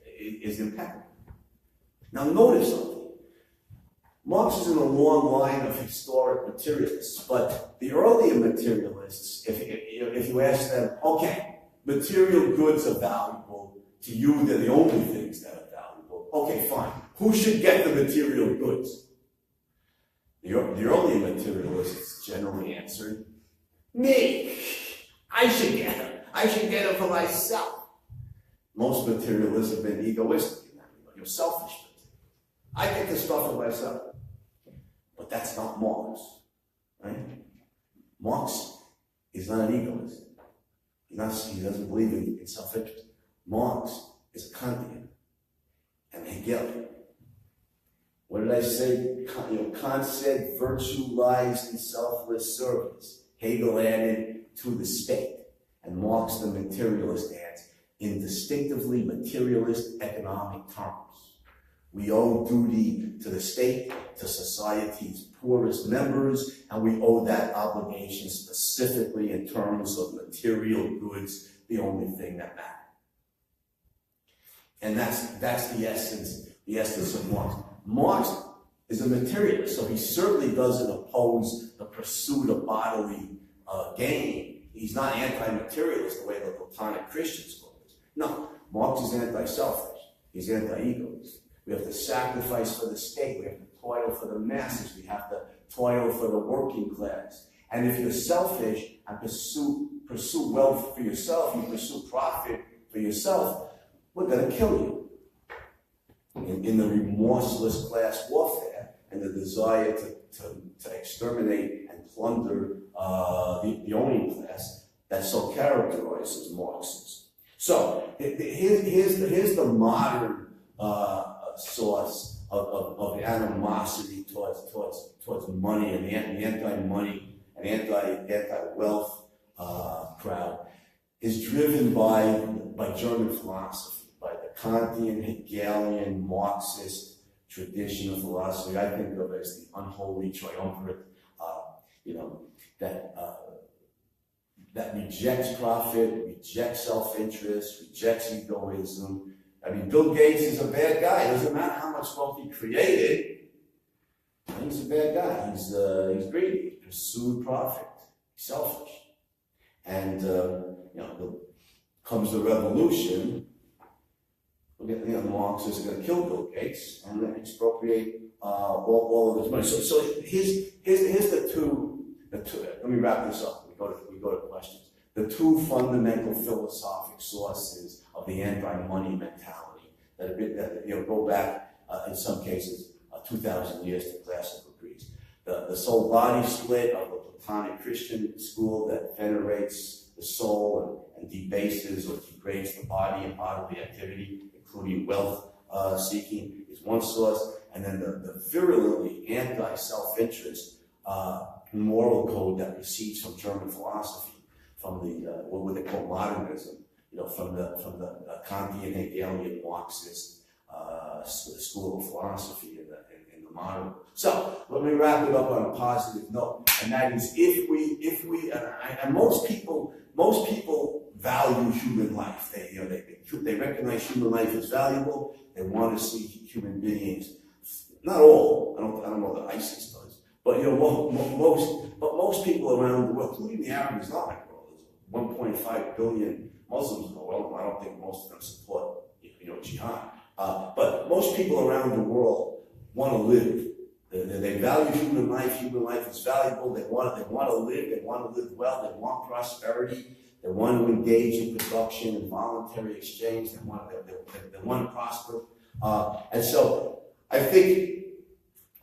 impeccable. Now notice something. Marx is in a long line of historic materialists, but the earlier materialists, if you ask them, okay, material goods are valuable, to you they're the only things that are valuable. Okay, fine. Who should get the material goods? The earlier materialists generally answered, me. I should get them. I should get them for myself. Most materialists have been egoistic in that regard. You're selfish. I get the stuff for myself. But that's not Marx, right? Marx is not an egoist. He doesn't believe in self-interest. Marx is a Kantian and Hegelian. What did I say? Kant said virtue lies in selfless service. Hegel added to the state. And Marx, the materialist, adds in distinctively materialist economic terms. We owe duty to the state, to society's poorest members, and we owe that obligation specifically in terms of material goods, the only thing that matters. And that's the essence of Marx. Marx is a materialist, so he certainly doesn't oppose the pursuit of bodily gain. He's not anti-materialist the way the Platonic Christians call it. No, Marx is anti-selfish. He's anti-egoist. We have to sacrifice for the state. We have to toil for the masses. We have to toil for the working class. And if you're selfish and pursue wealth for yourself, you pursue profit for yourself, we're going to kill you. In the remorseless class warfare and the desire to exterminate and plunder the owning class that so characterizes Marxism. So here's the modern source of animosity towards money and the anti-money and anti-wealth crowd is driven by German philosophy, by the Kantian, Hegelian, Marxist tradition of philosophy. I think of it as the unholy triumvirate, that rejects profit, rejects self-interest, rejects egoism. I mean, Bill Gates is a bad guy. It doesn't matter how much wealth he created. He's a bad guy. He's greedy. He pursued profit. He's selfish. And comes the revolution. Marxists are going to kill Bill Gates and then expropriate all of his money. So here's the two. Let me wrap this up. We go to questions. The two fundamental philosophic sources of the anti-money mentality that go back in some cases 2,000 years to classical Greece. The soul-body split of the Platonic Christian school that venerates the soul and debases or degrades the body and bodily activity, including wealth seeking, is one source, and then the virulently anti-self-interest moral code that proceeds from German philosophy, from the what they call modernism, from the Kantian, Hegelian, Marxist school of philosophy in the modern world. So let me wrap it up on a positive note, and that is if we and most people value human life. They recognize human life as valuable. They want to see human beings. Not all. I don't know that ISIS does, but most people around the world, including the Arab Islamic world, there's 1.5 billion Muslims in the world. I don't think most of them support jihad. But most people around the world want to live. They value human life. Human life is valuable. They want to live. They want to live well. They want prosperity. They want to engage in production and voluntary exchange. They want to prosper. And so I think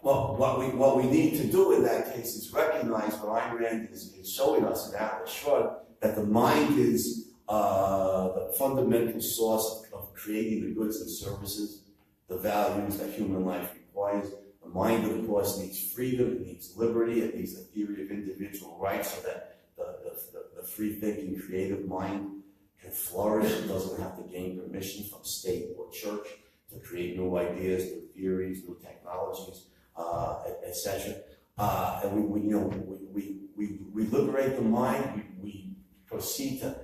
what we need to do in that case is recognize what Ayn Rand is showing us in Atlas Shrugged, that the mind is the the fundamental source of creating the goods and services, the values that human life requires. The mind, of course, needs freedom, it needs liberty, it needs a theory of individual rights so that the free-thinking, creative mind can flourish. It doesn't have to gain permission from state or church to create new ideas, new theories, new technologies, etc. And we liberate the mind. We proceed to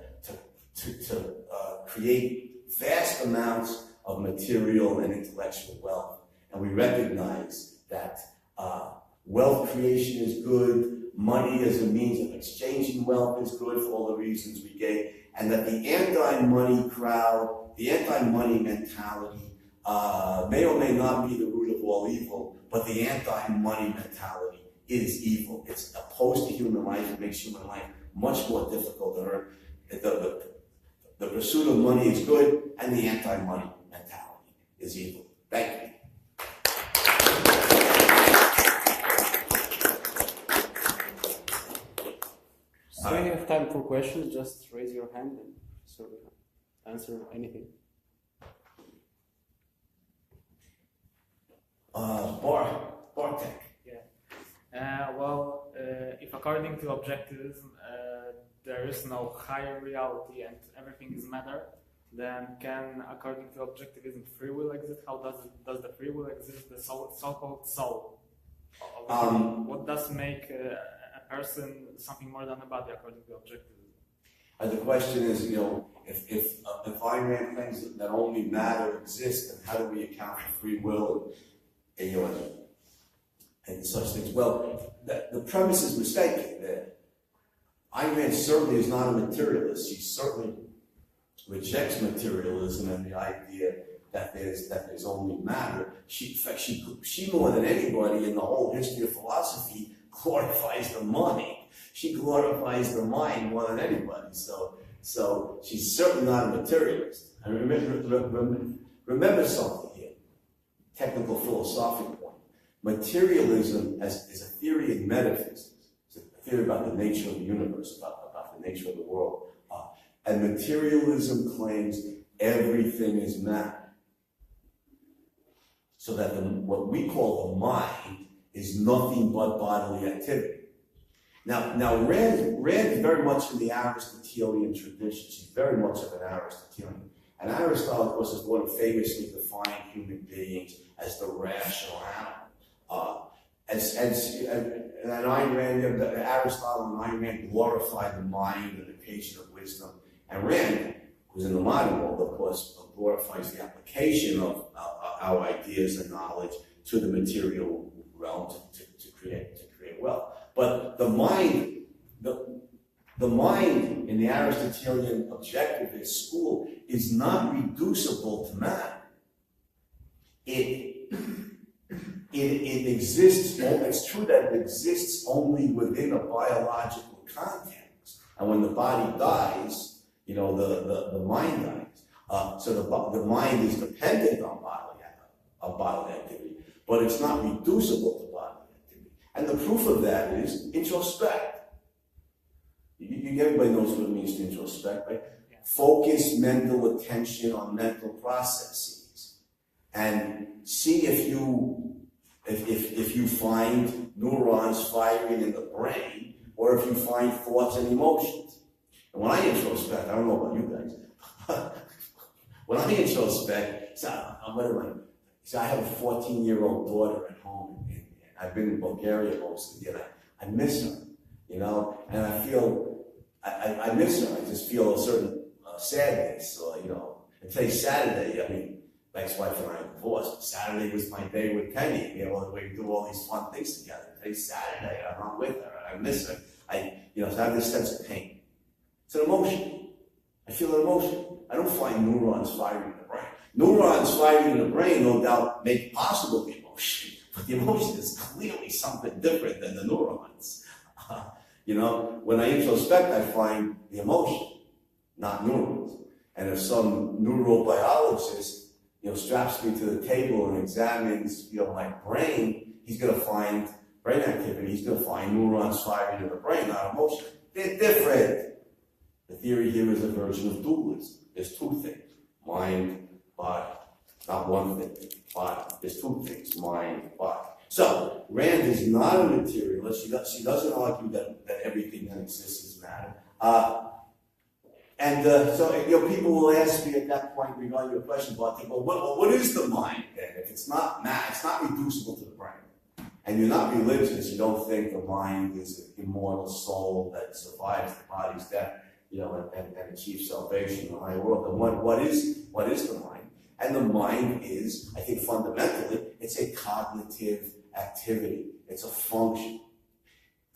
create vast amounts of material and intellectual wealth, and we recognize that wealth creation is good. Money as a means of exchanging wealth is good for all the reasons we gave, and that the anti-money crowd, the anti-money mentality, may or may not be the root of all evil, but the anti-money mentality is evil. It's opposed to human life. It makes human life much more difficult to earn. The pursuit of money is good, and the anti-money mentality is evil. Thank you. So you have time for questions, just raise your hand and sort of answer anything. Bartek. Yeah. If according to objectivism there is no higher reality and everything is matter, then can, according to objectivism, free will exist? How does the free will exist? The so-called soul. What does make a person something more than a body, according to objectivism? The question is, if Ayn Rand claims that only matter exists, then how do we account for free will and such things? Well, the premise is mistaken. Ayn Rand certainly is not a materialist. She certainly rejects materialism and the idea that there's only matter. She more than anybody in the whole history of philosophy glorifies the mind. She glorifies the mind more than anybody. So she's certainly not a materialist. And remember something here. Technical philosophic point. Materialism is a theory in metaphysics. It's a theory about the nature of the universe, about the nature of the world. And materialism claims everything is matter. So that what we call the mind is nothing but bodily activity. Now Rand is very much in the Aristotelian tradition. She's very much of an Aristotelian. And Aristotle, of course, is one who famously defined human beings as the rational animal. And Ayn Rand, Aristotle and Ayn Rand glorified the mind and the creation of wisdom. And Rand, who's in the modern world, of course, glorifies the application of our ideas and knowledge to the material realm to create wealth. But the mind in the Aristotelian objectivist school is not reducible to matter. It exists. It's true that it exists only within a biological context. And when the body dies, the mind dies. So the mind is dependent on bodily activity, but it's not reducible to bodily activity. And the proof of that is introspect. Everybody knows what it means to introspect, right? Yeah. Focus mental attention on mental processes, and see if you find neurons firing in the brain, or if you find thoughts and emotions. And when I introspect, I don't know about you guys, when I introspect, I have a 14-year-old daughter at home, and I've been in Bulgaria most of the year. I miss her, and I feel, I miss her. I just feel a certain sadness, and today's Saturday, my ex-wife and I are divorced. Saturday was my day with Penny. We do all these fun things together. Today's Saturday, I'm not with her, I miss her. So I have this sense of pain. It's an emotion. I feel an emotion. I don't find neurons firing in the brain. Neurons firing in the brain, no doubt, make possible the emotion, but the emotion is clearly something different than the neurons. When I introspect, I find the emotion, not neurons. And if some neurobiologist, straps me to the table and examines, my brain, he's going to find brain activity. He's going to find neurons firing in the brain, not emotion. They're different. The theory here is a version of dualism. There's two things, mind, body. Not one thing, body. There's two things, mind, body. So, Rand is not a materialist. She doesn't argue that everything that exists is matter. So people will ask me at that point regarding your question, but well, what is the mind then? If it's not matter, it's not reducible to the brain. And you're not religious, you don't think the mind is an immortal soul that survives the body's death, and achieves salvation in the higher world. Then what is the mind? And the mind is, I think fundamentally, it's a cognitive activity. It's a function.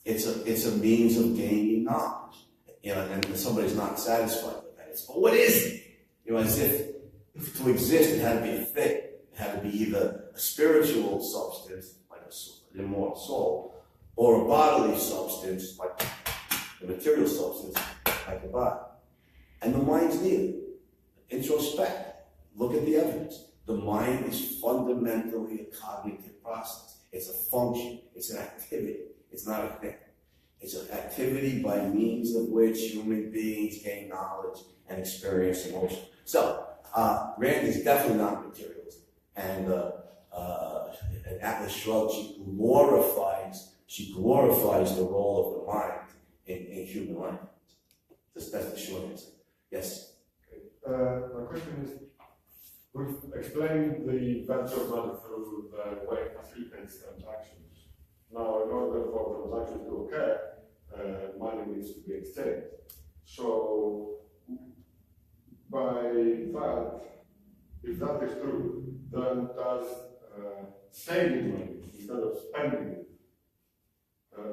It's a means of gaining knowledge. And somebody's not satisfied with that. But what is it? As if to exist, it had to be a thing. It had to be either a spiritual substance, like an immortal soul, or a bodily substance, like a material substance, like a body. And the mind's neither. Introspect. Look at the evidence. The mind is fundamentally a cognitive process. It's a function. It's an activity. It's not a thing. It's an activity by means of which human beings gain knowledge and experience emotion. So, Rand is definitely not materialist. And Atlas Shrugged, she glorifies the role of the mind in human life. That's the short answer. Yes? My question is, we've explained the venture money through the way it facilitates transactions. Now, in order for transactions to occur, money needs to be exchanged. So, by that, if that is true, then does saving money instead of spending it,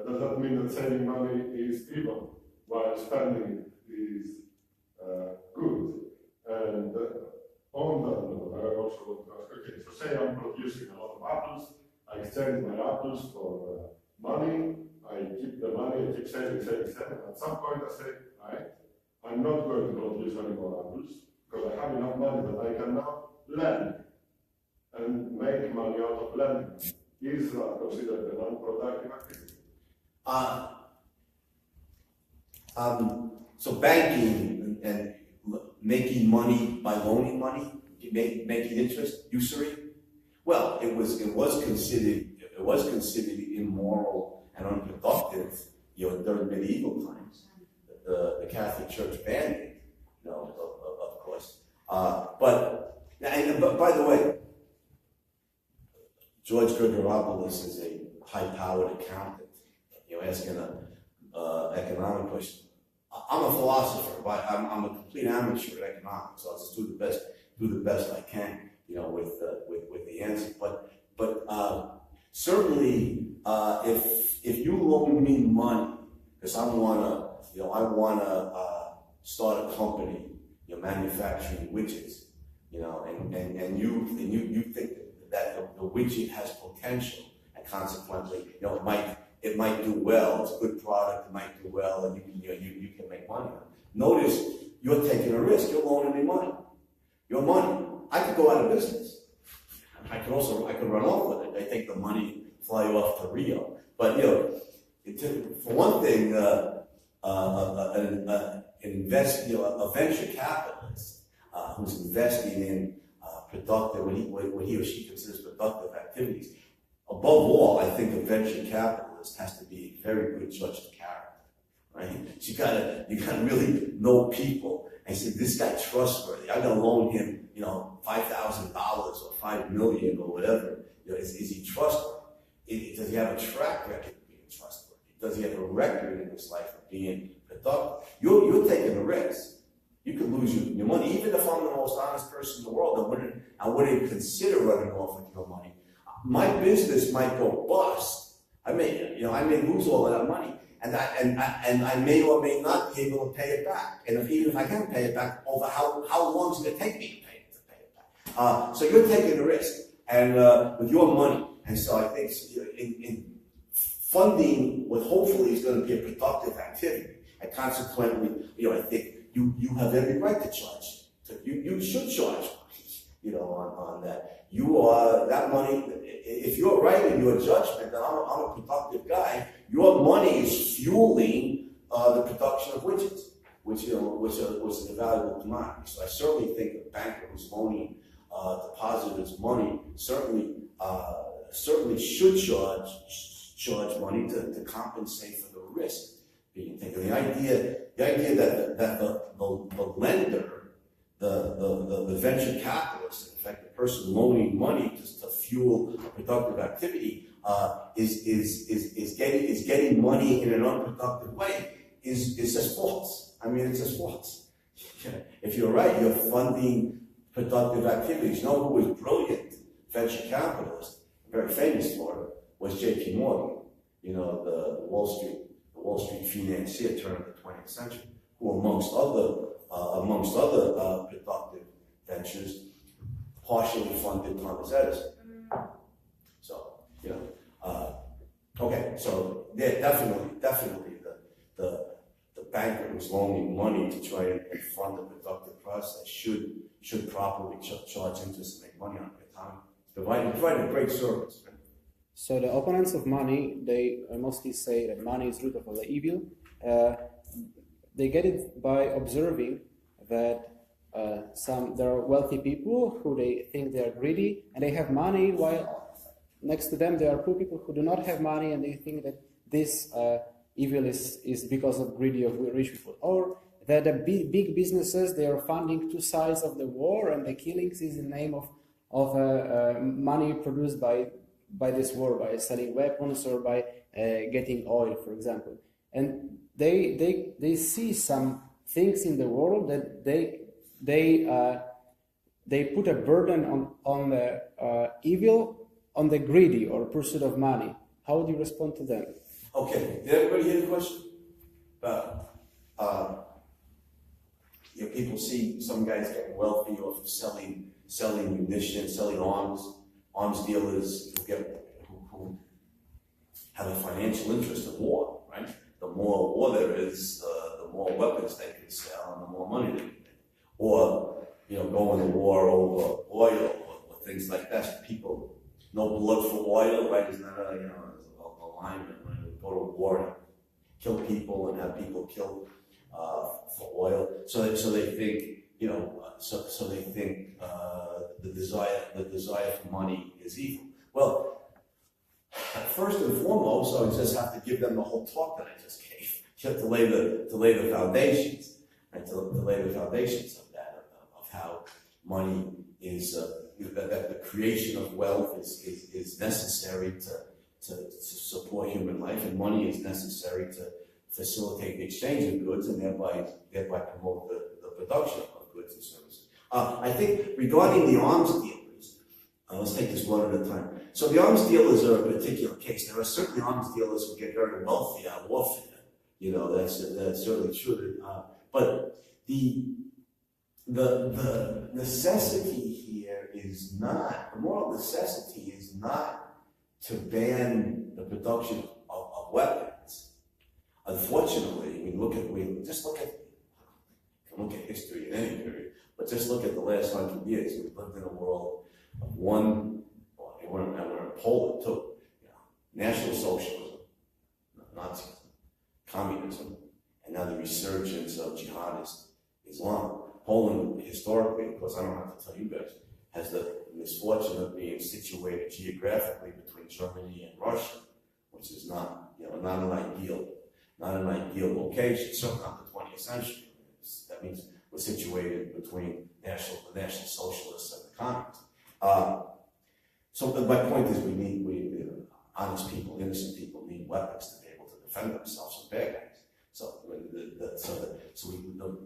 does that mean that saving money is evil, while spending it is good? And on that note, I also want to ask, okay, so say I'm producing a lot of apples, I exchange my apples for money, I keep the money, I keep saving. At some point I say, right, I'm not going to produce any more apples, because I have enough money that I can now lend and make money out of lending. Is that considered an unproductive activity? So banking and making money by loaning money, making interest, usury. Well, it was considered immoral and unproductive, during medieval times. The Catholic Church banned it, of course. But by the way, George Grigoropoulos is a high-powered accountant. Asking an economic question. I'm a philosopher, but I'm a complete amateur at economics, so I'll just do the best I can, with the answer. But certainly, if you loan me money because I wanna start a company, manufacturing widgets, and you think that the widget has potential, and consequently, it might do well. It's a good product. It might do well, and you can make money on it. Notice you're taking a risk. You're loaning me money. Your money. I could go out of business. I could run off with it. I take the money, fly you off to Rio. But for one thing, a venture capitalist who's investing in productive, what he or she considers productive activities. Above all, I think a venture capitalist has to be a very good judge of character, right? You gotta really know people and say, this guy trustworthy. I'm gonna loan him, $5,000 or $5 million or whatever. Is he trustworthy? Does he have a track record of being trustworthy? Does he have a record in his life of being productive? You're taking a risk. You could lose your money. Even if I'm the most honest person in the world, I wouldn't consider running off with your money. My business might go bust. I may lose all of that money, and I may or may not be able to pay it back. And even if I can pay it back, over how long is it going to take me to pay it back? So you're taking a risk, and with your money. And so I think in funding what hopefully is going to be a productive activity, and consequently, I think you have every right to charge. So you should charge money, on that. You are that money. If you're right in your judgment that I'm a productive guy, your money is fueling the production of widgets. which was an invaluable commodity. So I certainly think a banker who's loaning depositors money certainly should charge money to compensate for the risk being taken. The idea that the lender, the venture capitalist, in fact, the person loaning money to fuel productive activity, is getting money in an unproductive way is just false. I mean, it's just false. If you're right, you're funding productive activities. You know who was brilliant venture capitalist, very famous for it, was J.P. Morgan. You know, the Wall Street financier turn of the 20th century, who amongst other productive ventures, partially funded Thomas Edison. So, you know, okay, so yeah, definitely the banker who's loaning money to try and fund the productive process should properly charge interest and make money on it. Providing a great service. Right? So the opponents of money, they mostly say that money is root of all evil. They get it by observing that there are wealthy people who they think they are greedy and they have money, while next to them there are poor people who do not have money and they think that this evil is because of greedy of rich people. Or that the big businesses, they are funding two sides of the war and the killings is in the name of money produced by this war, by selling weapons or by getting oil, for example. And they see some things in the world that they put a burden on the evil, on the greedy or pursuit of money. How would you respond to them? Okay, did everybody hear the question? People see some guys getting wealthy off of selling munitions, selling arms dealers who have a financial interest in war, right? The more war there is, the more weapons they can sell and the more money they can make. Or, going to war over oil or things like that. People, no blood for oil, right? Isn't that a line when we go to war and kill people and have people killed for oil? So they think, so they think the desire for money is evil. Well, first and foremost, I just have to give them the whole talk that I just gave. You have to lay the foundations, right? To lay the foundations of that, of how money is that the creation of wealth is necessary to support human life, and money is necessary to facilitate the exchange of goods and thereby promote the production of goods and services. I think regarding the arms dealers, let's take this one at a time. So the arms dealers are a particular case. There are certainly arms dealers who get very wealthy out of warfare. That's certainly true. But the necessity here is not, the moral necessity is not to ban the production of weapons. Unfortunately, look at history in any period, but just look at the last 100 years. We've lived in a world of we're in Poland too, National Socialism, Nazism, Communism, and now the resurgence of jihadist Islam. Poland, historically, of course, I don't have to tell you guys, has the misfortune of being situated geographically between Germany and Russia, which is not an ideal location, certainly not the 20th century. That means we're situated between the National Socialists and the Communists. So my point is, we need honest people, innocent people need weapons to be able to defend themselves from bad guys. So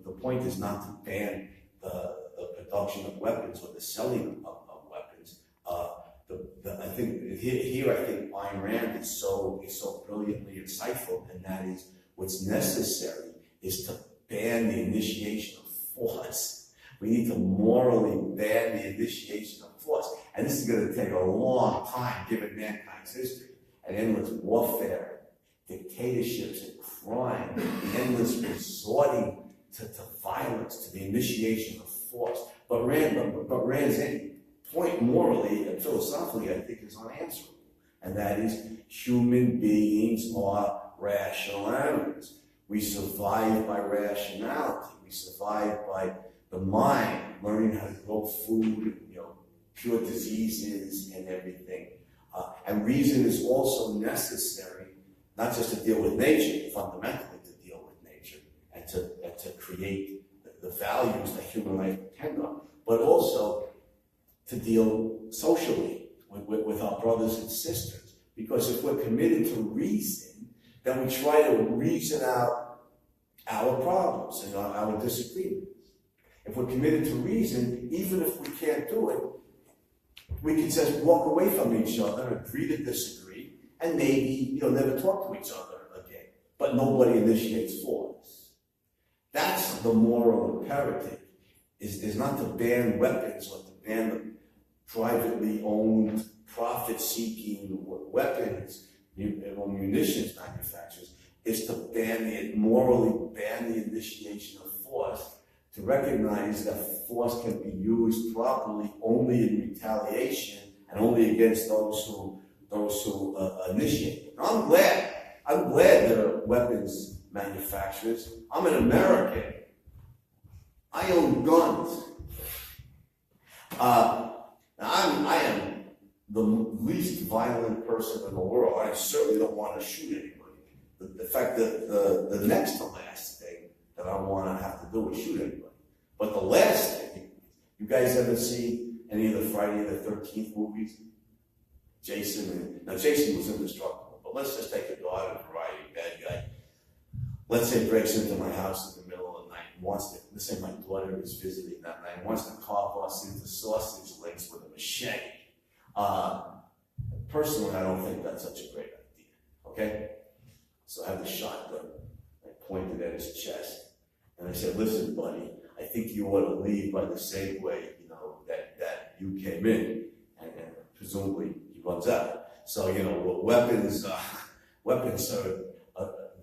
the point is not to ban the production of weapons or the selling of weapons. I think Ayn Rand is so brilliantly insightful, and that is what's necessary is to ban the initiation of force. We need to morally ban the initiation of force, and this is going to take a long time given mankind's history and endless warfare, dictatorships, and crime, the endless resorting to violence, to the initiation of force. But Rand's point morally and philosophically, I think, is unanswerable, and that is human beings are rational animals. We survive by rationality. We survive by the mind, learning how to grow food, cure diseases and everything. And reason is also necessary, not just to deal with nature, fundamentally to deal with nature, and to create the values that human life depend on, but also to deal socially with our brothers and sisters. Because if we're committed to reason, then we try to reason out our problems and our disagreements. If we're committed to reason, even if we can't do it, we can just walk away from each other, agree to disagree, and maybe never talk to each other again. But nobody initiates force. That's the moral imperative, is not to ban weapons or to ban the privately owned, profit-seeking weapons or munitions manufacturers, is to morally ban the initiation of force, to recognize that force can be used properly only in retaliation and only against those who initiate. Now, I'm glad there are weapons manufacturers. I'm an American. I own guns. I am the least violent person in the world. I certainly don't want to shoot anybody. The fact that the next to last thing that I want to have to do is shoot anybody. But the last thing, you guys ever see any of the Friday the 13th movies? Jason was indestructible, but let's just take a garden variety bad guy. Let's say breaks into my house in the middle of the night, let's say my daughter is visiting that night, wants to carve us into sausage links with a machete. Personally, I don't think that's such a great idea, okay? So I have the shotgun, I pointed at his chest, and I said, listen, buddy, I think you ought to leave by the same way, that you came in, and presumably he runs out. So, weapons are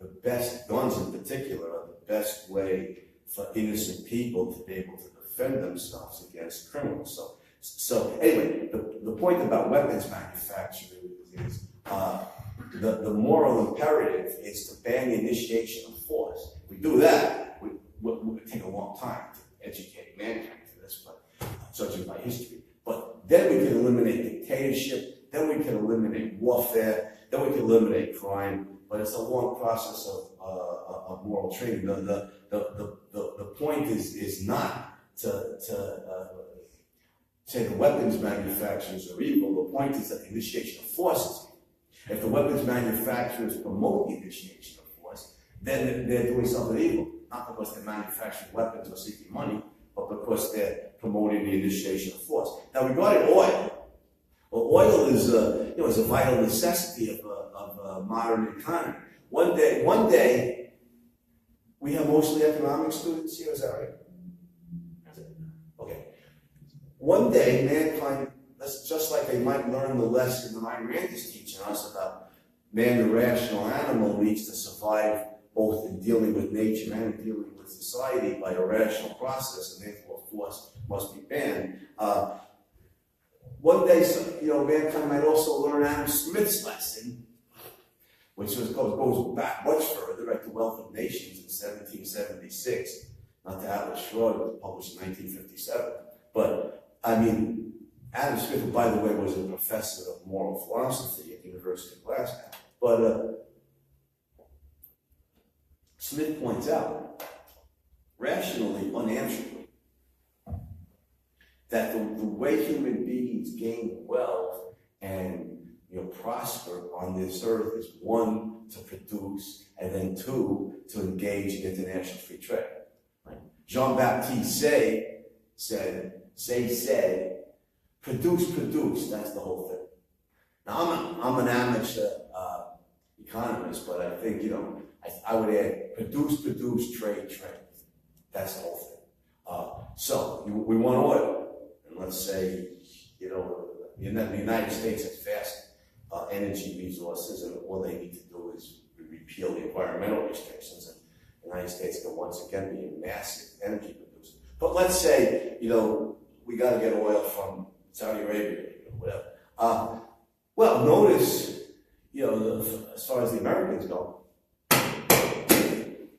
the best, guns in particular, are the best way for innocent people to be able to defend themselves against criminals. So anyway, the point about weapons manufacturing is the moral imperative is to ban the initiation of force. If we do that, it would take a long time to educate mankind to this, but judging by history. But then we can eliminate dictatorship, then we can eliminate warfare, then we can eliminate crime, but it's a long process of moral training. The point is not to say the weapons manufacturers are evil. The point is that the initiation of force is evil. If the weapons manufacturers promote the initiation of force, then they're doing something evil. Not because they're manufacturing weapons or seeking money, but because they're promoting the initiation of force. Now, regarding oil, well, oil is a vital necessity of a modern economy. One day, we have mostly economics students here, is that right? Okay. One day, mankind, just like they might learn the lesson that Ayn Rand is teaching us about man, the rational animal, needs to survive both in dealing with nature and in dealing with society by a rational process, and therefore force must be banned. One day, mankind might also learn Adam Smith's lesson, which goes back much further, right, to Wealth of Nations in 1776. Not to Atlas Shrugged, it was published in 1957. But, Adam Smith, who, by the way, was a professor of moral philosophy at the University of Glasgow. But Smith points out, rationally, unanswerably, that the way human beings gain wealth and prosper on this earth is, one, to produce, and then two, to engage in international free trade. Right? Jean-Baptiste said, produce, that's the whole thing. Now, I'm an amateur economist, but I think, I would add produce, trade. That's the whole thing. So we want oil, and let's say, the United States has vast energy resources, and all they need to do is repeal the environmental restrictions, and the United States can once again be a massive energy producer. But let's say, we got to get oil from Saudi Arabia, whatever. Well, notice, as far as the Americans go,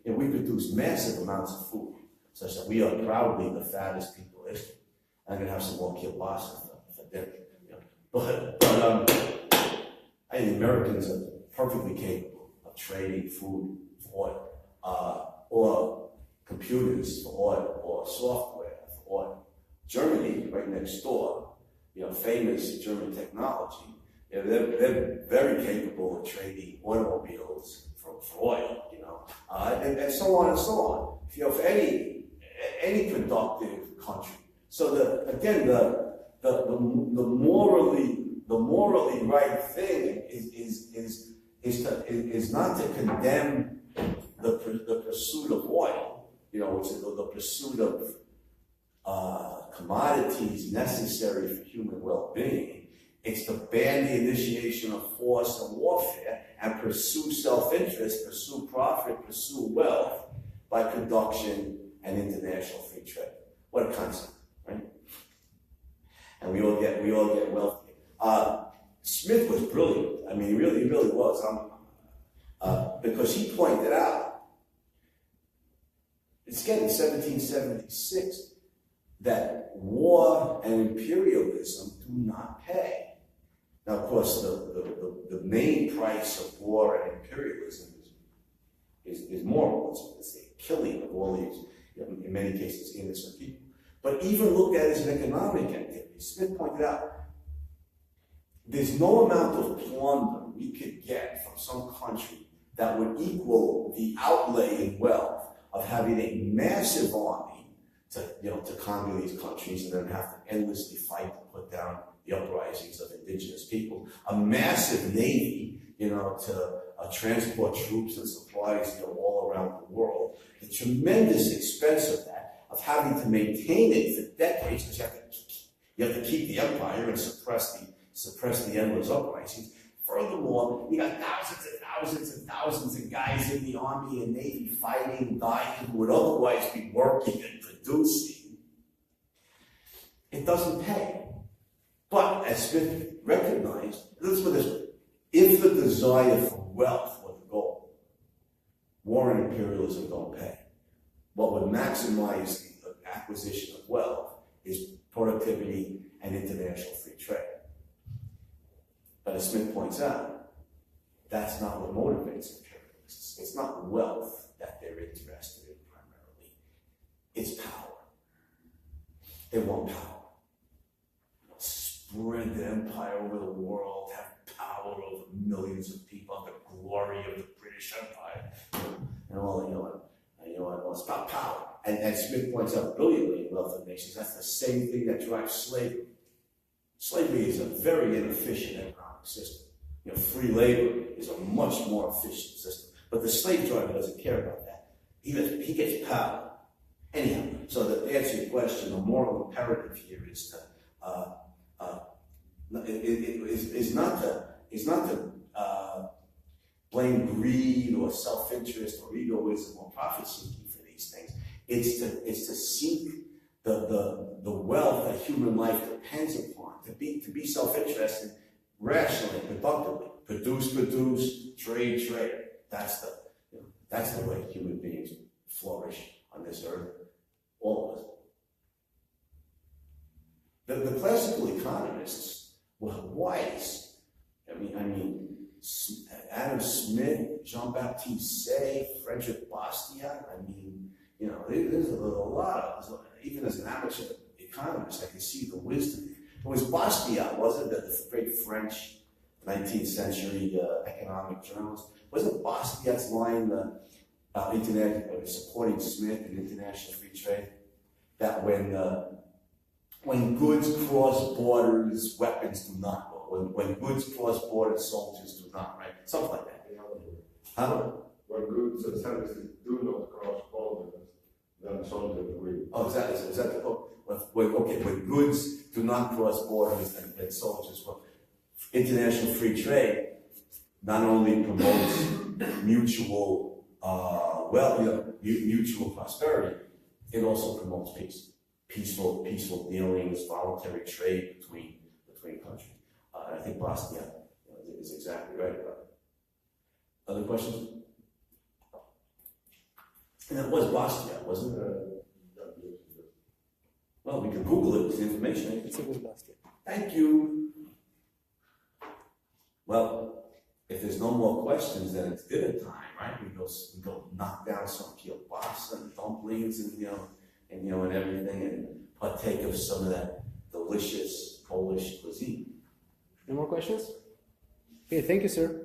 you know, we produce massive amounts of food, such that we are probably the fattest people in history. I'm going to have some more kielbasa for dinner. You know. I think Americans are perfectly capable of trading food for oil, or computers for oil, or software for oil. Germany, right next door, you know, famous German technology, you know, they're very capable of trading automobiles for oil, you know, and so on and so on. You know, for any productive country. So the morally right thing is not to condemn the pursuit of oil, you know, which is the pursuit of commodities necessary for human well-being. It's to ban the initiation of force and warfare and pursue self-interest, pursue profit, pursue wealth by production and international free trade. What a concept, right? And we all get wealthy. Smith was brilliant. I mean, he really was. Because he pointed out, it's getting 1776, that war and imperialism do not pay. Now, of course, the main price of war and imperialism is moral. It's the killing of all these, you know, in many cases, innocent people. But even looked at as an economic activity, Smith pointed out, there's no amount of plunder we could get from some country that would equal the outlay in wealth of having a massive army to conquer these countries and then have to endlessly fight to put down the uprisings of indigenous people, a massive navy, you know, to transport troops and supplies, you know, all around the world. The tremendous expense of that, of having to maintain it for decades, because you have to keep the empire and suppress the endless uprisings. Furthermore, you got thousands and thousands and thousands of guys in the army and navy fighting, dying, who would otherwise be working and producing. It doesn't pay. But as Smith recognized, let's put it this way, if the desire for wealth were the goal, war and imperialism don't pay. What would maximize the acquisition of wealth is productivity and international free trade. But as Smith points out, that's not what motivates imperialists. It's not wealth that they're interested in primarily. It's power. They want power. Spread the empire over the world, have power over millions of people, the glory of the British Empire, and all, it's about power. And Smith points out brilliantly in Wealth of Nations, that's the same thing that drives slavery. Slavery is a very inefficient economic system. You know, free labor is a much more efficient system. But the slave driver doesn't care about that. He gets power. Anyhow, so to answer your question, the moral imperative here is not to blame greed or self-interest or egoism or profit-seeking for these things. It's to seek the wealth that human life depends upon, to be self-interested, rationally, productively, produce, trade. That's the way human beings flourish on this earth. All of us. The classical economists were wise. I mean, Adam Smith, Jean-Baptiste Say, Frederick Bastiat. I mean, you know, there's a lot of, even as an amateur economist, I can see the wisdom. It was Bastiat, wasn't it, the great French 19th century economic journalist? Wasn't Bastiat's line supporting Smith and international free trade, that when goods cross borders, weapons do not. When goods cross borders, soldiers do not, right? Something like that. Huh? When goods and services do not cross borders, then soldiers will. Oh, is that the quote? When goods do not cross borders, then soldiers will. International free trade not only promotes mutual mutual prosperity, it also promotes peace. Peaceful dealings, voluntary trade between countries. I think Bastiat is exactly right about it. Other questions? And it was Bastia, wasn't it? Well, we can Google it with the information. It's a good basket. Thank you. Well, if there's no more questions, then it's dinner time, right? We go knock down some kielbasa and dumplings and and everything, and partake of some of that delicious Polish cuisine. No more questions? Okay, thank you, sir.